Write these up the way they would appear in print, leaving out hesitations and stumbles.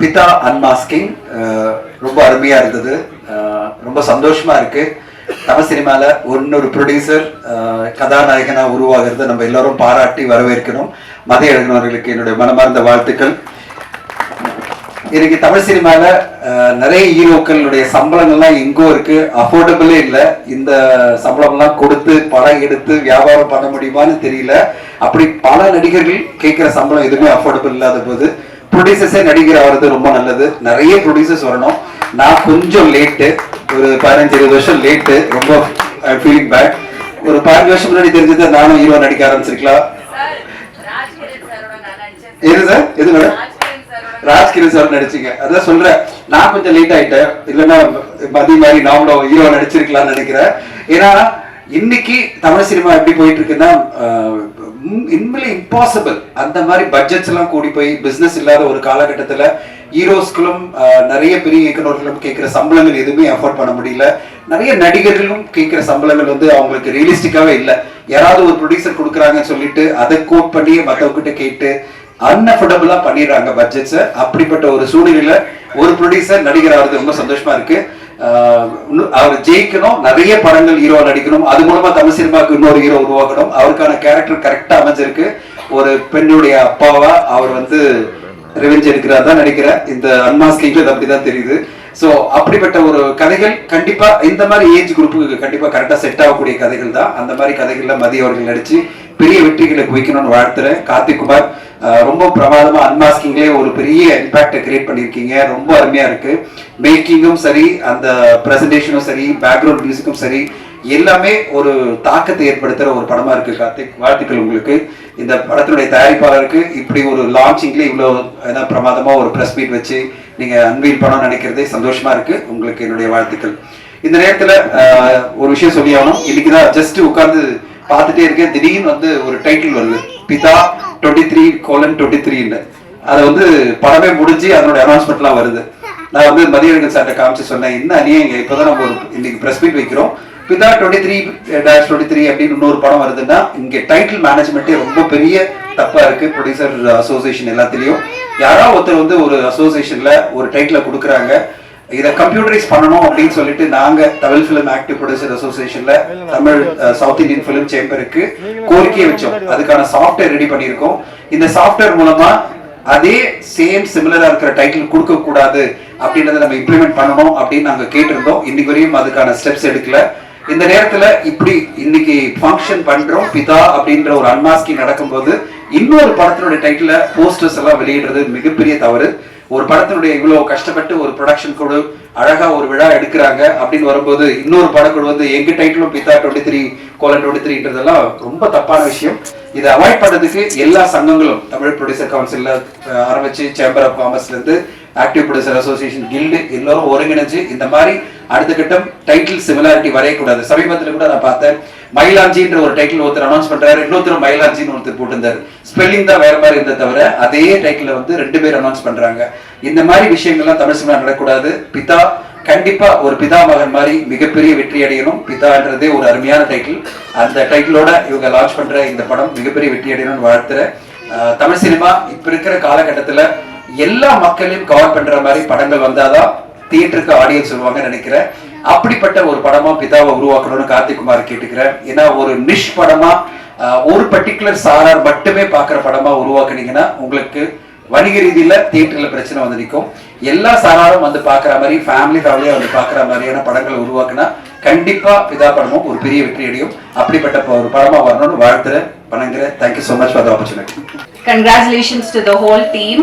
பிதா அன்மாஸ்கிங் ரொம்ப அருமையா இருந்தது. ரொம்ப சந்தோஷமா இருக்கு. தமிழ் சினிமால இன்னொரு ப்ரொடியூசர் கதாநாயகனா உருவாகிறது நம்ம எல்லாரும் பாராட்டி வரவேற்கணும். மதிய அழகனவர்களுக்கு என்னுடைய மனமார்ந்த வாழ்த்துக்கள். இன்னைக்கு தமிழ் சினிமால நிறைய ஹீரோக்களுடைய சம்பளங்கள்லாம் எங்கோ இருக்கு, அஃபோர்டபிளே இல்லை. இந்த சம்பளம்லாம் கொடுத்து படம் எடுத்து வியாபாரம் பண்ண முடியுமான்னு தெரியல. அப்படி பல நடிகர்கள் கேட்கிற சம்பளம் எதுவுமே அஃபோர்டபிள் இல்லாத போது ப்ரொடியூசர்ஸே நடிகர் ஆகிறது ரொம்ப நல்லது. நிறைய ப்ரொடியூசர்ஸ் வரணும். நான் கொஞ்சம் லேட்டு, ஒரு 15-20 வருஷம் லேட்டு. ரொம்ப ஃபீலிங் பேட். ஒரு 15 வருஷம் முன்னாடி தெரிஞ்சது நானும் ஹீரோ நடிக்க ஆரம்பிச்சிருக்கலாம். எது சார்? எது மேடம்? ராஜ்கிரண் சார் நடிச்சீங்க. அதான் சொல்றேன், நான் கொஞ்சம் லேட் ஆயிட்டேன். இல்லைன்னா மதி மாதிரி நாமளும் ஹீரோ நடிச்சிருக்கலாம்னு நினைக்கிறேன். ஏன்னா இன்னைக்கு தமிழ் சினிமா எப்படி போயிட்டு இருக்குன்னா உண்மையிலே இம்பாசிபிள். அந்த மாதிரி பட்ஜெட்ஸ் எல்லாம் கூடி போய் பிசினஸ் இல்லாத ஒரு காலகட்டத்துல ஹீரோஸ்களும் நிறைய பெரிய இயக்குநர்களும் கேட்கிற சம்பளங்கள் எதுவுமே அஃபோர்ட் பண்ண முடியல. நிறைய நடிகர்களும் கேட்கிற சம்பளங்கள் வந்து அவங்களுக்கு ரியலிஸ்டிக்காவே இல்லை. யாராவது ஒரு ப்ரொடியூசர் கொடுக்குறாங்கன்னு சொல்லிட்டு அதை கோட் பண்ணி மற்றவங்கிட்ட கேட்டு அன்அஃபோர்டபுளா பண்ணிடுறாங்க பட்ஜெட்ஸை. அப்படிப்பட்ட ஒரு சூழ்நிலையில ஒரு ப்ரொடியூசர் நடிகர் ஆகிறது ரொம்ப சந்தோஷமா இருக்கு. அவர் ஜெயிக்கணும், நிறைய படங்கள் ஹீரோ நடிக்கணும், அது மூலமா தமிழ் சினிமாவுக்கு இன்னொரு ஹீரோ உருவாக்கணும். அவருக்கான கேரக்டர் கரெக்டா அமைஞ்சிருக்கு. ஒரு பெண்ணுடைய அப்பாவா அவர் வந்து ரிவெஞ்ச் எடுக்கிறார் தான் நினைக்கிறேன். இந்த அன்மாஸ்கிங்ல அப்படிதான் தெரியுது. ஸோ அப்படிப்பட்ட ஒரு கதைகள் கண்டிப்பா இந்த மாதிரி ஏஜ் குரூப்புக்கு கண்டிப்பா கரெக்டா செட் ஆகக்கூடிய கதைகள் தான். அந்த மாதிரி கதைகள்ல மதிய அவர்கள் நடிச்சு பெரிய வெற்றிகளை குவிக்கணும்னு வாழ்த்துறேன். கார்த்திக் குமார் ரொம்ப பிரமாதமா அன்மாஸ்கிங்லேயே ஒரு பெரிய இம்பாக்டை கிரியேட் பண்ணியிருக்கீங்க. ரொம்ப அருமையா இருக்கு. மேக்கிங்கும் சரி, அந்த பிரசன்டேஷனும் சரி, பேக்ரவுண்ட் மியூசிக்கும் சரி, எல்லாமே ஒரு தாக்கத்தை ஏற்படுத்துற ஒரு படமா இருக்கு. கார்த்திக், வாழ்த்துக்கள் உங்களுக்கு. இந்த படத்தினுடைய தயாரிப்பாளருக்கு இப்படி ஒரு லான்ச்சிங்ல இவ்வளவு பிரமாதமா ஒரு பிரஸ் மீட் வச்சு நீங்க அன்வீல் படம் நினைக்கிறதே சந்தோஷமா இருக்கு. உங்களுக்கு என்னுடைய வாழ்த்துக்கள். இந்த நேரத்துல ஒரு விஷயம் சொல்லி ஆகணும். இன்னைக்குதான் ஜஸ்ட் உட்கார்ந்து பார்த்துட்டே இருக்கேன். திடீர்னு வந்து ஒரு டைட்டில் வருது, பிதா 23:23. அதை வந்து படமே முடிஞ்சு அதனுடைய அனௌன்ஸ்மெண்ட்லாம் வருது. நான் வந்து மதியழகன் சார்ட்ட காமிச்சு சொன்னேன், என்ன அணியங்க இப்பதான் நம்ம ஒரு இன்னைக்கு பிரஸ் மீட் வைக்கிறோம், பிதா 23-23 அப்படின்னு இன்னொரு படம் வருதுன்னா இங்க டைட்டில் மேனேஜ்மெண்ட்டே ரொம்ப பெரிய தப்பா இருக்கு. ப்ரொடியூசர் அசோசியேஷன் எல்லாத்திலையும் யாராவது ஒருத்தர் வந்து ஒரு அசோசியேஷன்ல ஒரு டைட்டில கொடுக்குறாங்க, இதை கம்ப்யூட்டரைஸ் பண்ணணும் அப்படின்னு சொல்லிட்டு நாங்க தமிழ் பிலிம் ஆக்டிவ் ப்ரொடியூசர் அசோசியேஷன்ல தமிழ் சவுத் இந்தியன் பிலிம் சேம்பருக்கு கோரிக்கையை வச்சோம். அதுக்கான சாஃப்ட்வேர் ரெடி பண்ணியிருக்கோம். இந்த சாஃப்ட்வேர் மூலமா அதே சேம் சிமிலரா இருக்கிற டைட்டில் கொடுக்க கூடாது அப்படின்றத நம்ம இம்ப்ளிமெண்ட் பண்ணணும் அப்படின்னு நாங்க கேட்டிருந்தோம். இன்னைக்கு வரையும் அதுக்கான ஸ்டெப்ஸ் எடுக்கல. இந்த நேரத்துல இப்படி இன்னைக்கு ஃபங்க்ஷன் பண்றோம், பிதா அப்படின்ற ஒரு அன்மாஸ்கிங் நடக்கும்போது இன்னொரு படத்தினுடைய டைட்டில போஸ்டர்ஸ் எல்லாம் வெளியிடுறது மிகப்பெரிய தவறு. ஒரு படத்தினுடைய இவ்வளவு கஷ்டப்பட்டு ஒரு ப்ரொடக்ஷன் குழு அழகா ஒரு விழா எடுக்கிறாங்க அப்படின்னு வரும்போது இன்னொரு படக்குழு வந்து எங்க டைட்டிலும் பிதா 23:23ன்றதெல்லாம் ரொம்ப தப்பான விஷயம். இதை அவாய்ட் பண்றதுக்கு எல்லா சங்கங்களும் தமிழ் ப்ரொடியூசர் கவுன்சில்ல ஆரம்பிச்சு சேம்பர் ஆஃப் காமர்ஸ்ல இருந்து ஆக்டிவ் ப்ரொடியூசர் அசோசியேஷன் கில்டு எல்லாரும் ஒருங்கிணைஞ்சு இந்த மாதிரி அடுத்த கட்டம் டைட்டில் சிமிலாரிட்டி வரையக்கூடாது. சமீபத்தில் கூட நான் பார்த்தேன், மயிலாஞ்சின்ற ஒரு டைட்டில் ஒருத்தர் அனௌன்ஸ் பண்றாரு, இன்னொருத்தர் மயிலாஞ்சின்னு ஒருத்தர் போட்டிருந்தாரு. ஸ்பெல்லிங் தான் வேற மாதிரி இருந்த தவிர அதே டைட்டில் வந்து 2 பேர் அனௌன்ஸ் பண்றாங்க. இந்த மாதிரி விஷயங்கள்லாம் தமிழ் சினிமா நடக்கூடாது. பிதா கண்டிப்பா ஒரு பிதா மகன் மாதிரி மிகப்பெரிய வெற்றி அடையணும். பிதான்றதே ஒரு அருமையான டைட்டில். அந்த டைட்டிலோட இவங்க லான்ச் பண்ற இந்த படம் மிகப்பெரிய வெற்றி அடையணும்னு வாழ்த்துறேன். தமிழ் சினிமா இப்ப இருக்கிற காலகட்டத்துல எல்லா மக்களையும் கவர் பண்ற மாதிரி படங்கள் வந்தாதான் தியேட்டருக்கு ஆடியன்ஸ் சொல்லுவாங்க நினைக்கிறேன். அப்படிப்பட்ட ஒரு படமா பிதாவை உருவாக்கணும்னு கார்த்திக் குமார் கேட்டுக்கிறேன். ஏன்னா ஒரு நிஷ் படமா ஒரு பர்டிகுலர் சாரார் மட்டுமே பாக்குற படமா உருவாக்குனீங்கன்னா உங்களுக்கு வணிக ரீதியில தியேட்டர்ல பிரச்சனை வந்து நிற்கும். எல்லா சாராரும் வந்து பாக்குற மாதிரி ஃபேமிலியா வந்து பாக்குற மாதிரியான படங்களை உருவாக்குனா கண்டிப்பா பிதா படமும் ஒரு பெரிய வெற்றி அடையும். அப்படிப்பட்ட ஒரு படமா வரணும்னு வாழ்த்துறேன், வணங்குறேன். Thank you so much for the opportunity. Congratulations to the whole team.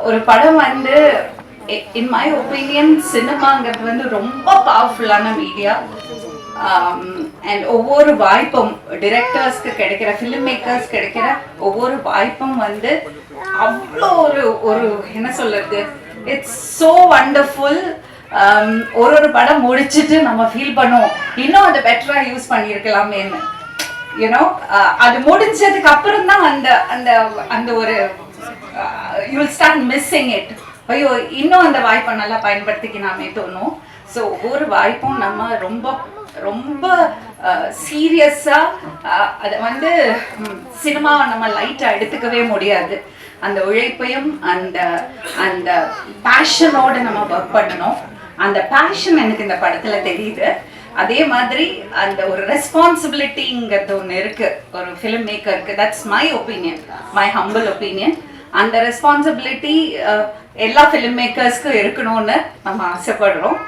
ஒரு படம் வந்து in my opinion சினிமாங்கிறது வந்து ரொம்ப பவர்ஃபுல்லான மீடியா. அண்ட் ஒவ்வொரு வாய்ப்பும் டிரெக்டர்ஸ்க்கு கிடைக்கிற, ஃபிலிம் மேக்கர்ஸ் கிடைக்கிற ஒவ்வொரு வாய்ப்பும் வந்து அவ்வளோ ஒரு என்ன சொல்றது, இட்ஸ் ஸோ வண்டர்ஃபுல். ஒரு படம் முடிச்சுட்டு நம்ம ஃபீல் பண்ணுவோம் இன்னும் அதை பெட்டரா யூஸ் பண்ணியிருக்கலாமேன்னு. யூனோ அது முடிஞ்சதுக்கு அப்புறம் தான் அந்த அந்த அந்த ஒரு you will start missing it. ஐயோ இன்னும் அந்த வாய்ப்பை நல்லா பயன்படுத்திக்கலாமே தோணும். ஸோ ஒவ்வொரு வாய்ப்பும் நம்ம ரொம்ப ரொம்ப சீரியஸாக அதை வந்து சினிமாவை நம்ம லைட்டாக எடுத்துக்கவே முடியாது. அந்த உழைப்பையும் அந்த அந்த பேஷனோட நம்ம ஒர்க் பண்ணணும். அந்த பேஷன் எனக்கு இந்த படத்துல தெரியுது. அதே மாதிரி அந்த ஒரு ரெஸ்பான்சிபிலிட்டிங்கிறது ஒன்று இருக்கு ஒரு ஃபிலிம் மேக்கருக்கு. That's my opinion, my humble opinion. அந்த ரெஸ்பான்சிபிலிட்டி எல்லா ஃபிலிம் மேக்கர்ஸ்க்கும் இருக்கணும்னு நம்ம ஆசைப்படுறோம்.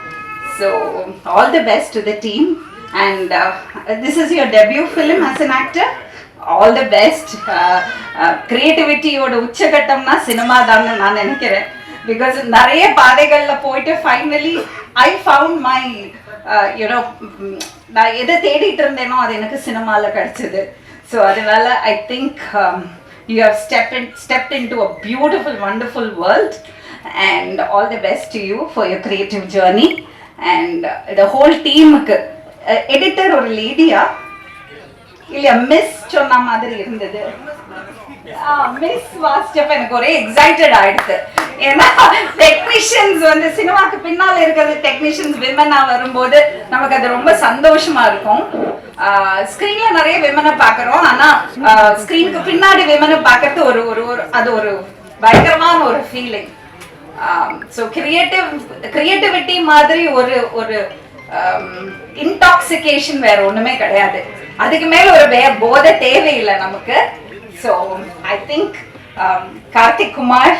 So all the best to the team and this is your debut film as an actor. All the best. கிரியேட்டிவிட்டியோட உச்சகட்டம்னா சினிமா தான் நான் நினைக்கிறேன். பிகாஸ் நிறைய பாதைகள்ல போயிட்டு finally I found my you know நான் எதை தேடிட்டு இருந்தேனோ அது எனக்கு சினிமாவில் கிடைச்சது. ஸோ அதனால I think you have stepped into a beautiful, wonderful world, and all the best to you for your creative journey and the whole team. Editor or lady இல்லையா miss சொன்ன மாதிரி இருந்தது. மிஸ் வாஸ்டப் எனக்கு ஒரே எக்ஸைட்டட் ஆயிடுது. ஏன்னா technicians வந்து சினிமாக்கு பின்னால இருக்கிறது டெக்னீஷியன்ஸ் விமனா வரும்போது நமக்கு அது ரொம்ப சந்தோஷமா இருக்கும். ஸ்கிரீன்ல நிறைய விமனை பாக்குறோம், ஆனா ஸ்கிரீனுக்கு பின்னாடி விமனை பாக்குறது அது ஒரு பயங்கரமான ஒரு ஃபீலிங். ஸோ கிரியேட்டிவிட்டி மாதிரி ஒரு இன்டாக்சிகேஷன் வேற ஒண்ணுமே கிடையாது. அதுக்கு மேல ஒரு போதை தேவையில்லை நமக்கு. So I think Karthik Kumar,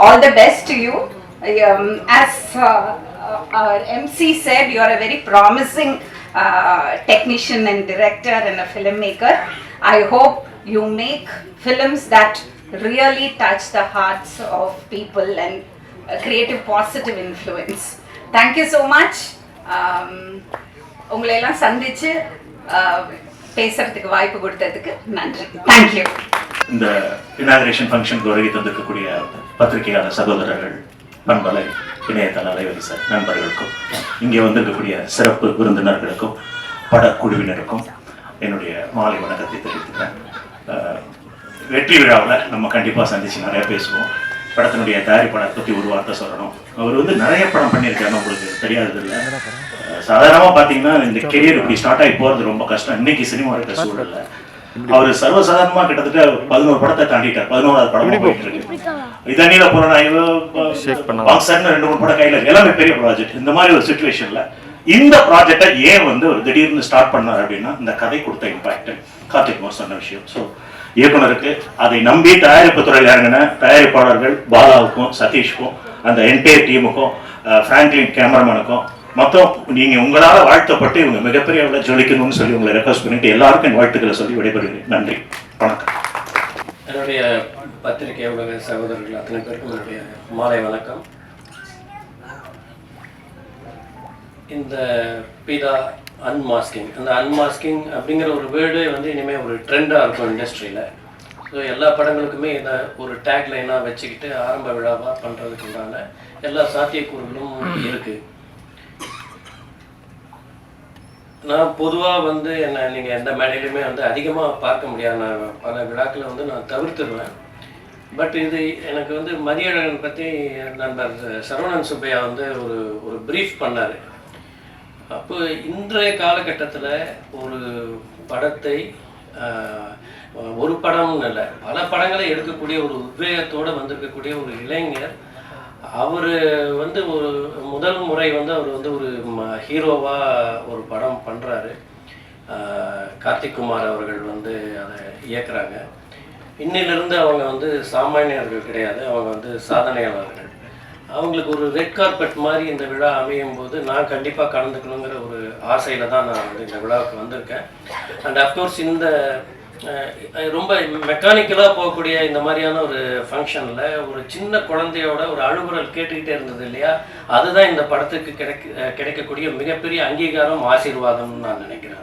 all the best to you. As our MC said, you are a very promising technician and director and a filmmaker. I hope you make films that really touch the hearts of people and create a positive influence. Thank you so much. உங்களை எல்லாம் சந்திச்சு பேசுறதுக்கு வாய்ப்பு கொடுத்ததுக்கு நன்றி. Thank you. இந்த inauguration ஃபங்க்ஷனுக்கு வருகை தந்திருக்கக்கூடிய பத்திரிகையாளர் சகோதரர்கள், பண்பலை இணையதள அலைவரிசை நண்பர்களுக்கும், இங்கே வந்திருக்கக்கூடிய சிறப்பு விருந்தினர்களுக்கும் படக்குழுவினருக்கும் என்னுடைய மாலை வணக்கத்தை தெரிவித்துக்கிறேன். வெற்றி விழாவில் நம்ம கண்டிப்பாக சந்திச்சு நிறைய பேசுவோம். படத்தினுடைய தயாரிப்பாளர் பற்றி ஒரு வார்த்தை சொல்லணும். அவர் வந்து நிறைய படம் பண்ணியிருக்காருன்னு உங்களுக்கு தெரியாதது இல்லை. சாதாரணமாக பார்த்தீங்கன்னா இந்த கெரியர் இப்படி ஸ்டார்ட் ஆகி போகிறது ரொம்ப கஷ்டம் இன்னைக்கு சினிமா இருக்கிற சூழல்ல. அவர் சர்வசாதாரணமாக கிட்டத்தட்ட 11 படத்தை தாண்டிட்டார். 11வது படமா போயிட்டு இருக்கு. இதனில புறநாய்வு, பாக்ஸர்னு 2-3 படம் கையில் இருக்கு. எல்லாமே பெரிய ப்ராஜெக்ட். இந்த மாதிரி ஒரு சுச்சுவேஷன்ல இந்த ப்ராஜெக்டை ஏன் வந்து ஒரு திடீர்னு ஸ்டார்ட் பண்ணார் அப்படின்னா இந்த கதை கொடுத்த இம்பாக்ட் கார்த்திக் குமார் சொன்ன விஷயம். ஸோ இயக்குனருக்கு அதை நம்பி தயாரிப்பு துறையில் இறங்கின தயாரிப்பாளர்கள் பாலாவுக்கும் சதீஷ்க்கும் அந்த என்டையர் டீமுக்கும் பிராங்க்லின் கேமராமேனுக்கும் மொத்தம் நீங்க உங்களால வாழ்த்தப்பட்டு இவங்க மிகப்பெரிய அளவில் ஜொலிக்கணும்னு சொல்லி உங்களை ரெக்வஸ்ட் பண்ணிட்டு எல்லாருக்கும் என் வாழ்த்துக்களை சொல்லி விடைபெறுகிறேன். நன்றி, வணக்கம். என்னுடைய பத்திரிகை உலக சகோதரர்கள் அத்தனை பேருக்கும் என்னுடைய மாலை வணக்கம். இந்த பிதா அன்மாஸ்கிங், அந்த அன்மாஸ்கிங் அப்படிங்கிற ஒரு வேர்டு வந்து இனிமேல் ஒரு ட்ரெண்டாக இருக்கும் இண்டஸ்ட்ரியில். ஸோ எல்லா படங்களுக்குமே இதை ஒரு டேக்லைனாக வச்சுக்கிட்டு ஆரம்ப விழாவாக பண்ணுறதுக்கு உண்டான எல்லா சாத்தியக்கூறுகளும் இருக்குது. நான் பொதுவாக வந்து என்ன நீங்கள் எந்த மேடையிலுமே வந்து அதிகமாக பார்க்க முடியாது. நான் பல விழாக்களை வந்து நான் தவிர்த்துடுவேன். பட் இது எனக்கு வந்து மதியழகன் பற்றி நண்பர் சரவணன் சுப்பையா வந்து ஒரு ப்ரீஃப் பண்ணார். அப்போ இன்றைய காலகட்டத்தில் ஒரு படத்தை ஒரு படம்னு இல்லை பல படங்களை எடுக்கக்கூடிய ஒரு உத்வேகத்தோடு வந்திருக்கக்கூடிய ஒரு இளைஞர், அவர் வந்து ஒரு முதல் முறை வந்து அவர் வந்து ஒரு ஹீரோவாக ஒரு படம் பண்ணுறாரு. கார்த்திக் குமார் அவர்கள் வந்து அதை இயக்குறாங்க. இன்னிலிருந்து அவங்க வந்து சாமானியர்கள் கிடையாது, அவங்க வந்து சாதனையாளர்கள். அவங்களுக்கு ஒரு ரெட் கார்பெட் மாதிரி இந்த விழா அமையும் போது நான் கண்டிப்பாக கலந்துக்கணுங்கிற ஒரு ஆசையில் தான் நான் வந்து இந்த விழாவுக்கு வந்திருக்கேன். அண்ட் அஃப்கோர்ஸ் இந்த ரொம்ப மெக்கானிக்கலாக போகக்கூடிய இந்த மாதிரியான ஒரு ஃபங்க்ஷனில் ஒரு சின்ன குழந்தையோட ஒரு அழுகுரல் கேட்டுக்கிட்டே இருந்தது இல்லையா, அதுதான் இந்த படத்துக்கு கிடைக்கக்கூடிய மிகப்பெரிய அங்கீகாரம், ஆசீர்வாதம்னு நான் நினைக்கிறேன்.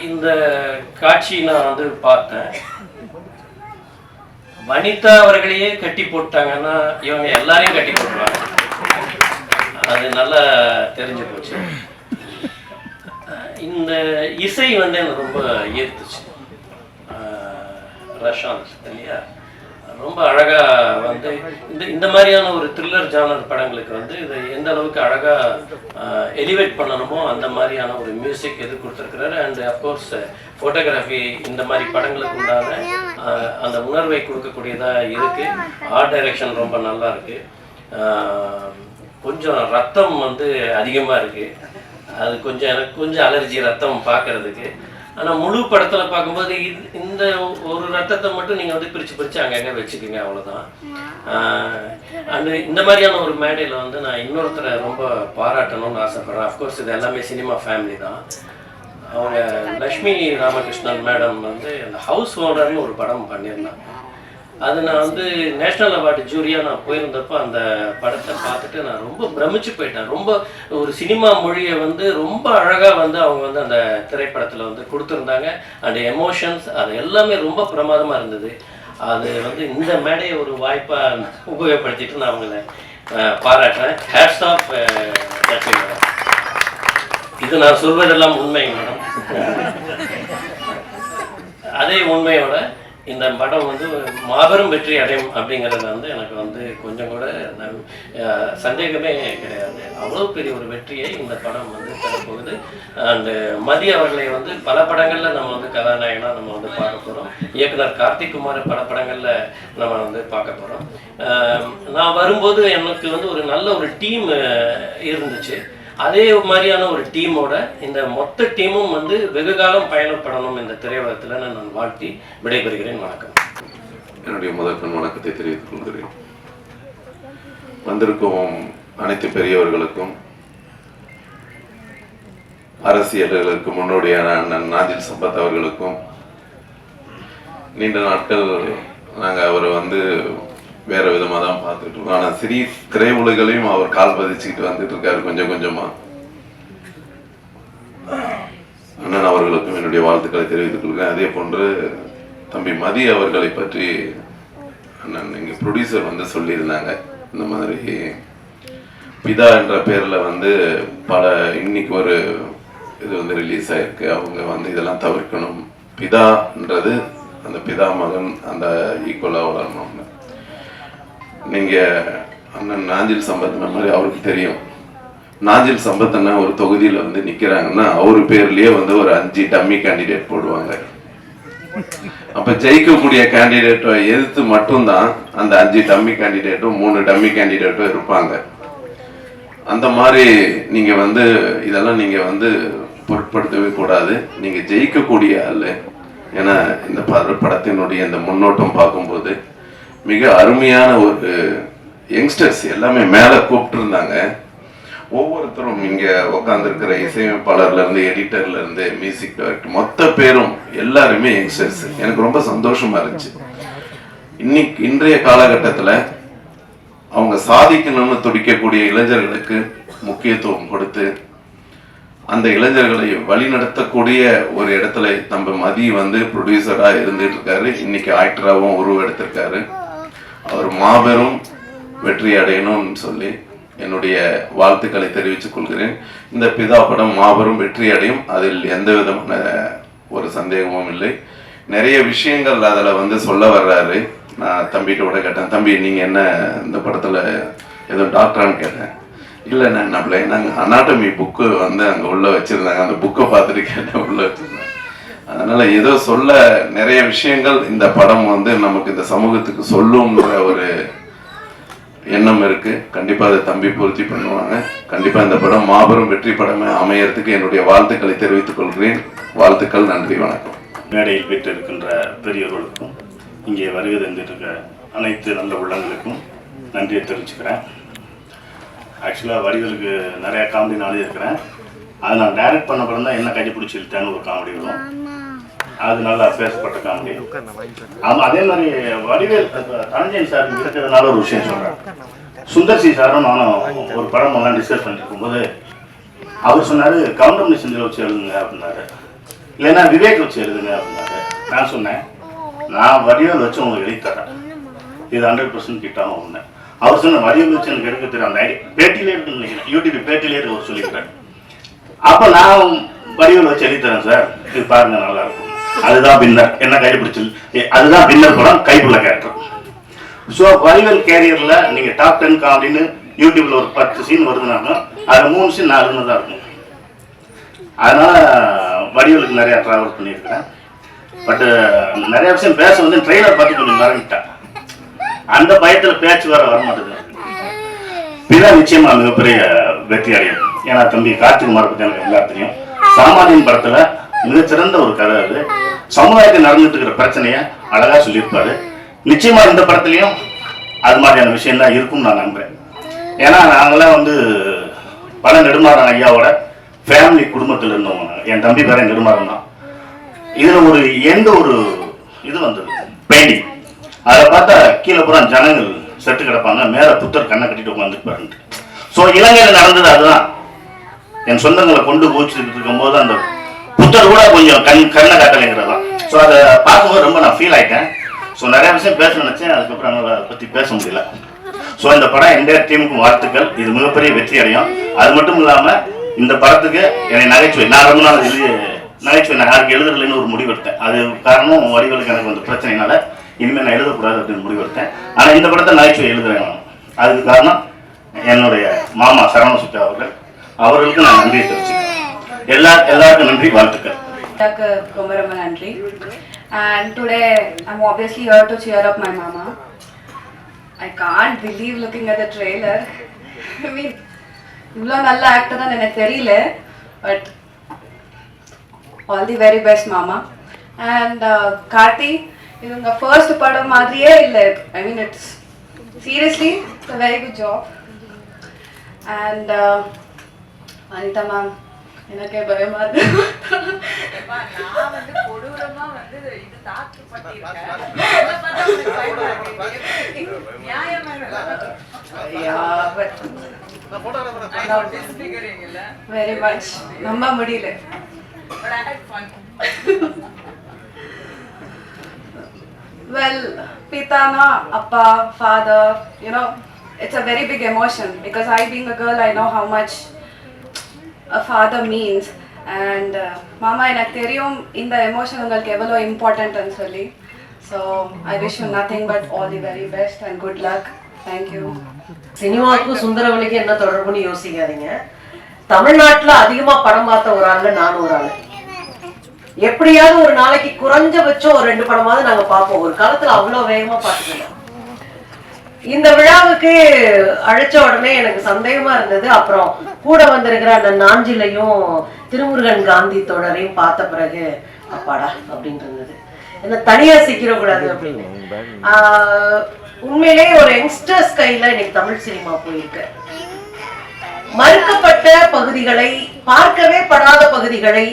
இந்த காட்சி நான் வந்து பார்த்தேன். வனிதா அவர்களையே கட்டி போட்டாங்கன்னா இவங்க எல்லாரையும் கட்டி போட்டுருவாங்க. அது நல்லா தெரிஞ்சு போச்சு. இந்த இசை வந்து எனக்கு ரொம்ப ஈர்த்துச்சு. ரஷாந்த் இல்லையா, ரொம்ப அழகாக வந்து இந்த மாதிரியான ஒரு த்ரில்லர் ஜானர் படங்களுக்கு வந்து இதை எந்த அளவுக்கு அழகாக எலிவேட் பண்ணணுமோ அந்த மாதிரியான ஒரு மியூசிக் எது கொடுத்துருக்குறாரு. அண்ட் அஃப்கோர்ஸ் ஃபோட்டோகிராஃபி இந்த மாதிரி படங்களுக்கு உண்டான அந்த உணர்வை கொடுக்கக்கூடியதாக இருக்குது. ஆர்ட் டைரக்ஷன் ரொம்ப நல்லா இருக்குது. கொஞ்சம் ரத்தம் வந்து அதிகமாக இருக்குது. அது கொஞ்சம் எனக்கு கொஞ்சம் அலர்ஜி ரத்தம் பார்க்கறதுக்கு. ஆனால் முழு படத்தில் பார்க்கும்போது இந்த ஒரு ரத்தத்தை மட்டும் நீங்கள் வந்து பிரித்து அங்கங்கே வச்சுக்கோங்க, அவ்வளோதான். அண்டு இந்த மாதிரியான ஒரு மேடையில் வந்து நான் இன்னொருத்தரை ரொம்ப பாராட்டணும்னு ஆசைப்பட்றேன். அஃப்கோர்ஸ் இது எல்லாமே சினிமா ஃபேமிலி தான். அவங்க லக்ஷ்மி ராமகிருஷ்ணன் மேடம் வந்து அந்த ஹவுஸ் ஓனர்னு ஒரு படம் பண்ணியிருந்தாங்க. அது நான் வந்து நேஷ்னல் அவார்டு ஜூரியாக நான் போயிருந்தப்போ அந்த படத்தை பார்த்துட்டு நான் ரொம்ப பிரமிச்சு போயிட்டேன். ரொம்ப ஒரு சினிமா மொழியை வந்து ரொம்ப அழகாக வந்து அவங்க வந்து அந்த திரைப்படத்தில் வந்து கொடுத்துருந்தாங்க. அந்த எமோஷன்ஸ் அது எல்லாமே ரொம்ப பிரமாதமாக இருந்தது. அது வந்து இந்த மேடையை ஒரு வாய்ப்பாக உபயோகப்படுத்திட்டு நான் அவங்கள பாராட்டுறேன். Hats off Lakshmi madam. இது நான் சொல்வதெல்லாம் உண்மை மேடம். அதே உண்மையோட இந்த படம் வந்து மாபெரும் வெற்றி அடையும் அப்படிங்கிறது வந்து எனக்கு வந்து கொஞ்சம் கூட சந்தேகமே கிடையாது. அவ்வளோ பெரிய ஒரு வெற்றியை இந்த படம் வந்து தரப்போகுது. அந்த மதி அவர்களை வந்து பல படங்களில் நம்ம வந்து கதாநாயகனாக நம்ம வந்து பார்க்க போகிறோம். இயக்குனர் கார்த்திக் குமார் பல படங்களில் நம்ம வந்து பார்க்க போகிறோம். நான் வரும்போது எனக்கு வந்து ஒரு நல்ல ஒரு டீம் இருந்துச்சு. அதே மாதிரியான ஒரு டீமோட இந்த மொத்த டீமும் வந்து வெகு காலம் பயணப்படணும் இந்த திரையுலகத்தில் நான் வாழ்த்தி விடைபெறுகிறேன். வணக்கம். என்னுடைய முதற்கண் வணக்கத்தை தெரிவித்துக் கொள்கிறேன். வந்திருக்கும் அனைத்து பெரியவர்களுக்கும், அரசியல்களுக்கு முன்னோடியான அண்ணன் நாஞ்சில் சம்பத் அவர்களுக்கும், நீண்ட நாட்கள் நாங்கள் அவரை வந்து வேற விதமாக தான் பார்த்துட்டு இருக்கோம். ஆனால் சிறிய திரையுலகிலையும் அவர் கால் பதிச்சுக்கிட்டு வந்துட்டு இருக்காரு கொஞ்சம் கொஞ்சமா. அண்ணன் அவர்களுக்கும் என்னுடைய வாழ்த்துக்களை தெரிவித்துக் கொள்கிறேன். அதே போன்று தம்பி மதி அவர்களை பற்றி அண்ணன் இங்கே ப்ரொடியூசர் வந்து சொல்லியிருந்தாங்க. இந்த மாதிரி பிதா என்ற பேர்ல வந்து இன்னைக்கு ஒரு இது வந்து ரிலீஸ் ஆயிருக்கு. அவங்க வந்து இதெல்லாம் தவிர்க்கணும். பிதான்றது அந்த பிதா மகன் அந்த ஈக்குவலாக வளரணும்னு. நீங்க அண்ணன் நாஞ்சில் சம்பத் மாதிரி அவருக்கு தெரியும். நாஞ்சில் சம்பத் அண்ணா ஒரு தொகுதியில வந்து நிக்கிறாங்கன்னா அவரு பேர்லயே வந்து ஒரு 5 டம்மி கேண்டிடேட் போடுவாங்க. அப்ப ஜெயிக்கக்கூடிய கேண்டிடேட்டை எதிர்த்து மட்டும்தான் அந்த 5 டம்மி கேண்டிடேட்டும் 3 டம்மி கேண்டிடேட்டும் இருப்பாங்க. அந்த மாதிரி நீங்க வந்து இதெல்லாம் நீங்க வந்து பொருட்படுத்தவே கூடாது. நீங்க ஜெயிக்கக்கூடிய ஆளு. ஏன்னா இந்த படத்தினுடைய இந்த முன்னோட்டம் பார்க்கும்போது மிக அருமையான ஒரு யங்ஸ்டர்ஸ் எல்லாமே மேல கூப்பிட்டு இருந்தாங்க. ஒவ்வொருத்தரும் இங்க உட்கார்ந்து இருக்கிற இசையமைப்பாளர்ல இருந்து எடிட்டர்ல இருந்து மியூசிக் டைரக்டர் மொத்த பேரும் எல்லாருமே யங்ஸ்டர்ஸ். எனக்கு ரொம்ப சந்தோஷமா இருந்துச்சு. இன்றைய காலகட்டத்துல அவங்க சாதிக்கணும்னு துடிக்கக்கூடிய இளைஞர்களுக்கு முக்கியத்துவம் கொடுத்து அந்த இளைஞர்களை வழிநடத்தக்கூடிய ஒரு இடத்துல நம்ம மதி வந்து ப்ரொடியூசரா இருந்துட்டு இருக்காரு. இன்னைக்கு ஆக்டராகவும் உருவெடுத்திருக்காரு. அவர் மாபெரும் வெற்றி அடையணும்னு சொல்லி என்னுடைய வாழ்த்துக்களை தெரிவித்துக் கொள்கிறேன். இந்த பிதா படம் மாபெரும் வெற்றி அடையும். அதில் எந்த விதமான ஒரு சந்தேகமும் இல்லை. நிறைய விஷயங்கள் அதில் வந்து சொல்ல வர்றாரு. நான் தம்பிகிட்ட கூட கேட்டேன், தம்பி நீங்கள் என்ன இந்த படத்தில் ஏதோ டாக்டரான்னு கேட்டேன். இல்லை நம்மள நாங்கள் அனாட்டமி புக்கு வந்து அங்கே உள்ள வச்சுருந்தாங்க. அந்த புக்கை பார்த்துட்டு கேட்டேன், உள்ள வச்சுருந்தேன். அதனால ஏதோ சொல்ல நிறைய விஷயங்கள் இந்த படம் வந்து நமக்கு இந்த சமூகத்துக்கு சொல்லும்ன்ற ஒரு எண்ணம் இருக்கு. கண்டிப்பா அதை தம்பி பூர்த்தி பண்ணுவாங்க. கண்டிப்பா இந்த படம் மாபெரும் வெற்றி படமே அமையறதுக்கு என்னுடைய வாழ்த்துக்களை தெரிவித்துக் கொள்கிறேன். வாழ்த்துக்கள். நன்றி, வணக்கம். மேடையில் பெற்றிருக்கின்ற பெரியவர்களுக்கும் இங்கே வருகை தந்துட்டு அனைத்து நல்ல உள்ளங்களுக்கும் நன்றியை தெரிவிச்சுக்கிறேன். ஆக்சுவலாக வடிவலுக்கு நிறைய காமெடி நான் எழுதியிருக்கிறேன். அது நான் டைரக்ட் பண்ண படம் தான் என்ன கையை பிடிச்சி இழுத்தான்னு ஒரு காமெடி வரும். அது நல்லா பேசப்பட்ட காமெடி. ஆமாம், அதே மாதிரி வடிவேல் தனஞ்சயன் சார் இருக்கிறதுனால ஒரு விஷயம் சொல்கிறேன். சுந்தர் சி சாரும் நானும் ஒரு படம் எல்லாம் டிஸ்கஸ் பண்ணிட்டு இருக்கும்போது அவர் சொன்னார், கவுண்டமணி செந்தில் வச்சு எழுதுங்க அப்படின்னாரு, இல்லைன்னா விவேக் வச்சு எழுதுங்க அப்படின்னாரு. நான் சொன்னேன், நான் வடிவேல் வச்சு உங்களுக்கு எழுதி தரேன், இது 100% கிட்டாமல் ஒன்று. அவர் சொன்ன வடிவேல் வச்சு எனக்கு எடுக்க தெரியும். அந்த ஐடியா பேட்டியிலே இருக்குன்னு நினைக்கிறேன், யூடியூப் பேட்டியிலே இருக்கு அவர் சொல்லிக்கிறேன். அப்போ நான் வடிவேல் வச்சு எழுதி தரேன் சார், இது பாருங்க நல்லா இருக்கும். அதுதான் பின்னர் என்ன கைப்பிடிச்சல், அதுதான் பின்னர் படம் கைப்புள்ள கேரக்டர். ஸோ வடிவேல் கேரியரில் நீங்கள் டாப் 10 காமெடின்னு யூடியூப்ல ஒரு 10 சீன் வருதுனாலும் அது 3 சீன் 4 தான் இருக்கும். அதனால வடிவேலுக்கு நிறையா ட்ராவல் பண்ணியிருக்கிறேன். பட்டு நிறைய விஷயம் பேச வந்து ட்ரெய்லர் பார்த்து கொஞ்சம் மறந்துட்டேன். அந்த பயத்தில் பேச்சு வர மாட்டேங்குது. இதுதான் நிச்சயமா மிகப்பெரிய வெற்றி அடையும். ஏன்னா தம்பி கார்த்திகுமார் பற்றி எனக்கு எல்லாத்தையும் சாமானியன் படத்துல மிகச்சிறந்த ஒரு கதை. அது சமுதாயத்தில் நடந்துட்டு இருக்கிற பிரச்சனைய அழகா சொல்லியிருப்பாரு. நிச்சயமா இந்த படத்துலயும் அது மாதிரியான விஷயம் தான் இருக்கும்னு நான் நம்புறேன். ஏன்னா நாங்களாம் வந்து பல நெடுமாறன் ஐயாவோட ஃபேமிலி குடும்பத்தில் இருந்தவங்க. என் தம்பி பேர நெடுமாறன் தான். இதுல ஒரு இது வந்தது பெயிண்டிங். அதை பார்த்தா கீழே பூரா ஜனங்கள் செட்டு கிடப்பாங்க, மேல புத்தர் கண்ணை கட்டிட்டு உட்காந்துருப்பாரு. ஸோ இலங்கையில் நடந்தது அதுதான். என் சொந்தங்களை கொண்டு கோச்சிட்டு இருக்கும் போது அந்த புத்தர் கூட கொஞ்சம் கண்ணை காட்டலைங்கிறதான். ஸோ அதை பார்க்கும்போது ரொம்ப நான் ஃபீல் ஆயிட்டேன். ஸோ நிறைய விஷயம் பேச நினைச்சேன், அதுக்கப்புறம் அதை பற்றி பேச முடியல. ஸோ இந்த படம் எந்த டீமுக்கும் வாழ்த்துக்கள். இது மிகப்பெரிய வெற்றி அடையும். அது மட்டும் இல்லாமல் இந்த படத்துக்கு என்னை நகைச்சுவை, நான் ரொம்ப நாள் நகைச்சுவை நான் யாருக்கு எழுதுறதுன்னு ஒரு முடிவு எடுத்தேன். அது காரணம் வடிவேலுக்கு எனக்கு வந்து பிரச்சனைனால இனிமேல் நான் எழுதக்கூடாது அப்படின்னு முடிவு எடுத்தேன். ஆனால் இந்த படத்தை நகைச்சுவை எழுதுறேன். அதுக்கு காரணம் என்னுடைய மாமா சரவண சுத்தா அவர்களுக்கு நான் நன்றியை தெரிவிச்சுக்கிறேன். எல்லாருக்கும் நன்றி, வாழ்த்துக்கள். ரொம்ப ரொம்ப நன்றி. And today I'm obviously here to cheer up my mama. I can't believe looking at the trailer. I mean, இவ்வளோ நல்ல ஆக்டர் தான் எனக்கு தெரியல. But all the very best மாமா. அண்ட் கார்த்தி, இது உங்கள் ஃபர்ஸ்ட் படம் மாதிரியே இல்லை. I mean it's seriously it's a very good job. And Anitha ma'am, எனக்கே பயமா இருக்கு. வெரி மச் நம்ப முடியல. Well, Pitana, Appa, father, you know, it's a very big emotion because I being a girl, I know how much a father means. And mama, எனக்கு தெரியும் இந்த emotion உங்களுக்கு எவ்வளோ இம்பார்ட்டன்ட்னு சொல்லி. So I wish you nothing but all the very best and good luck. Thank you. சினிமாவுக்கும் சுந்தரவலிக்கு என்ன தொடர்புன்னு யோசிக்காதீங்க. தமிழ்நாட்டுல அதிகமா படம் பார்த்த ஒரு ஆள்ல நானும் ஒரு ஆளு. எப்படியாவது ஒரு நாளைக்கு குறைஞ்சபட்சம் ஒரு 2 படமாவது நாங்க பார்ப்போம். ஒரு காலத்துல அவ்வளவு வேகமா பார்த்துக்கலாம். இந்த விழாவுக்கு அழைச்ச உடனே எனக்கு சந்தேகமா இருந்தது. அப்புறம் கூட வந்திருக்கிற அந்த நாஞ்சிலையும் திருமுருகன் காந்தி தோழரையும் பார்த்த பிறகு அப்பாடா அப்படின்னு இருந்தது. என்ன தனியா சிக்கிற கூடாது அப்படின்னு. உண்மையிலே ஒரு யங்ஸ்டர்ஸ் கையில இன்னைக்கு தமிழ் சினிமா போயிருக்கு. மறுக்கப்பட்ட பகுதிகளை, பார்க்கவே படாத பகுதிகளை,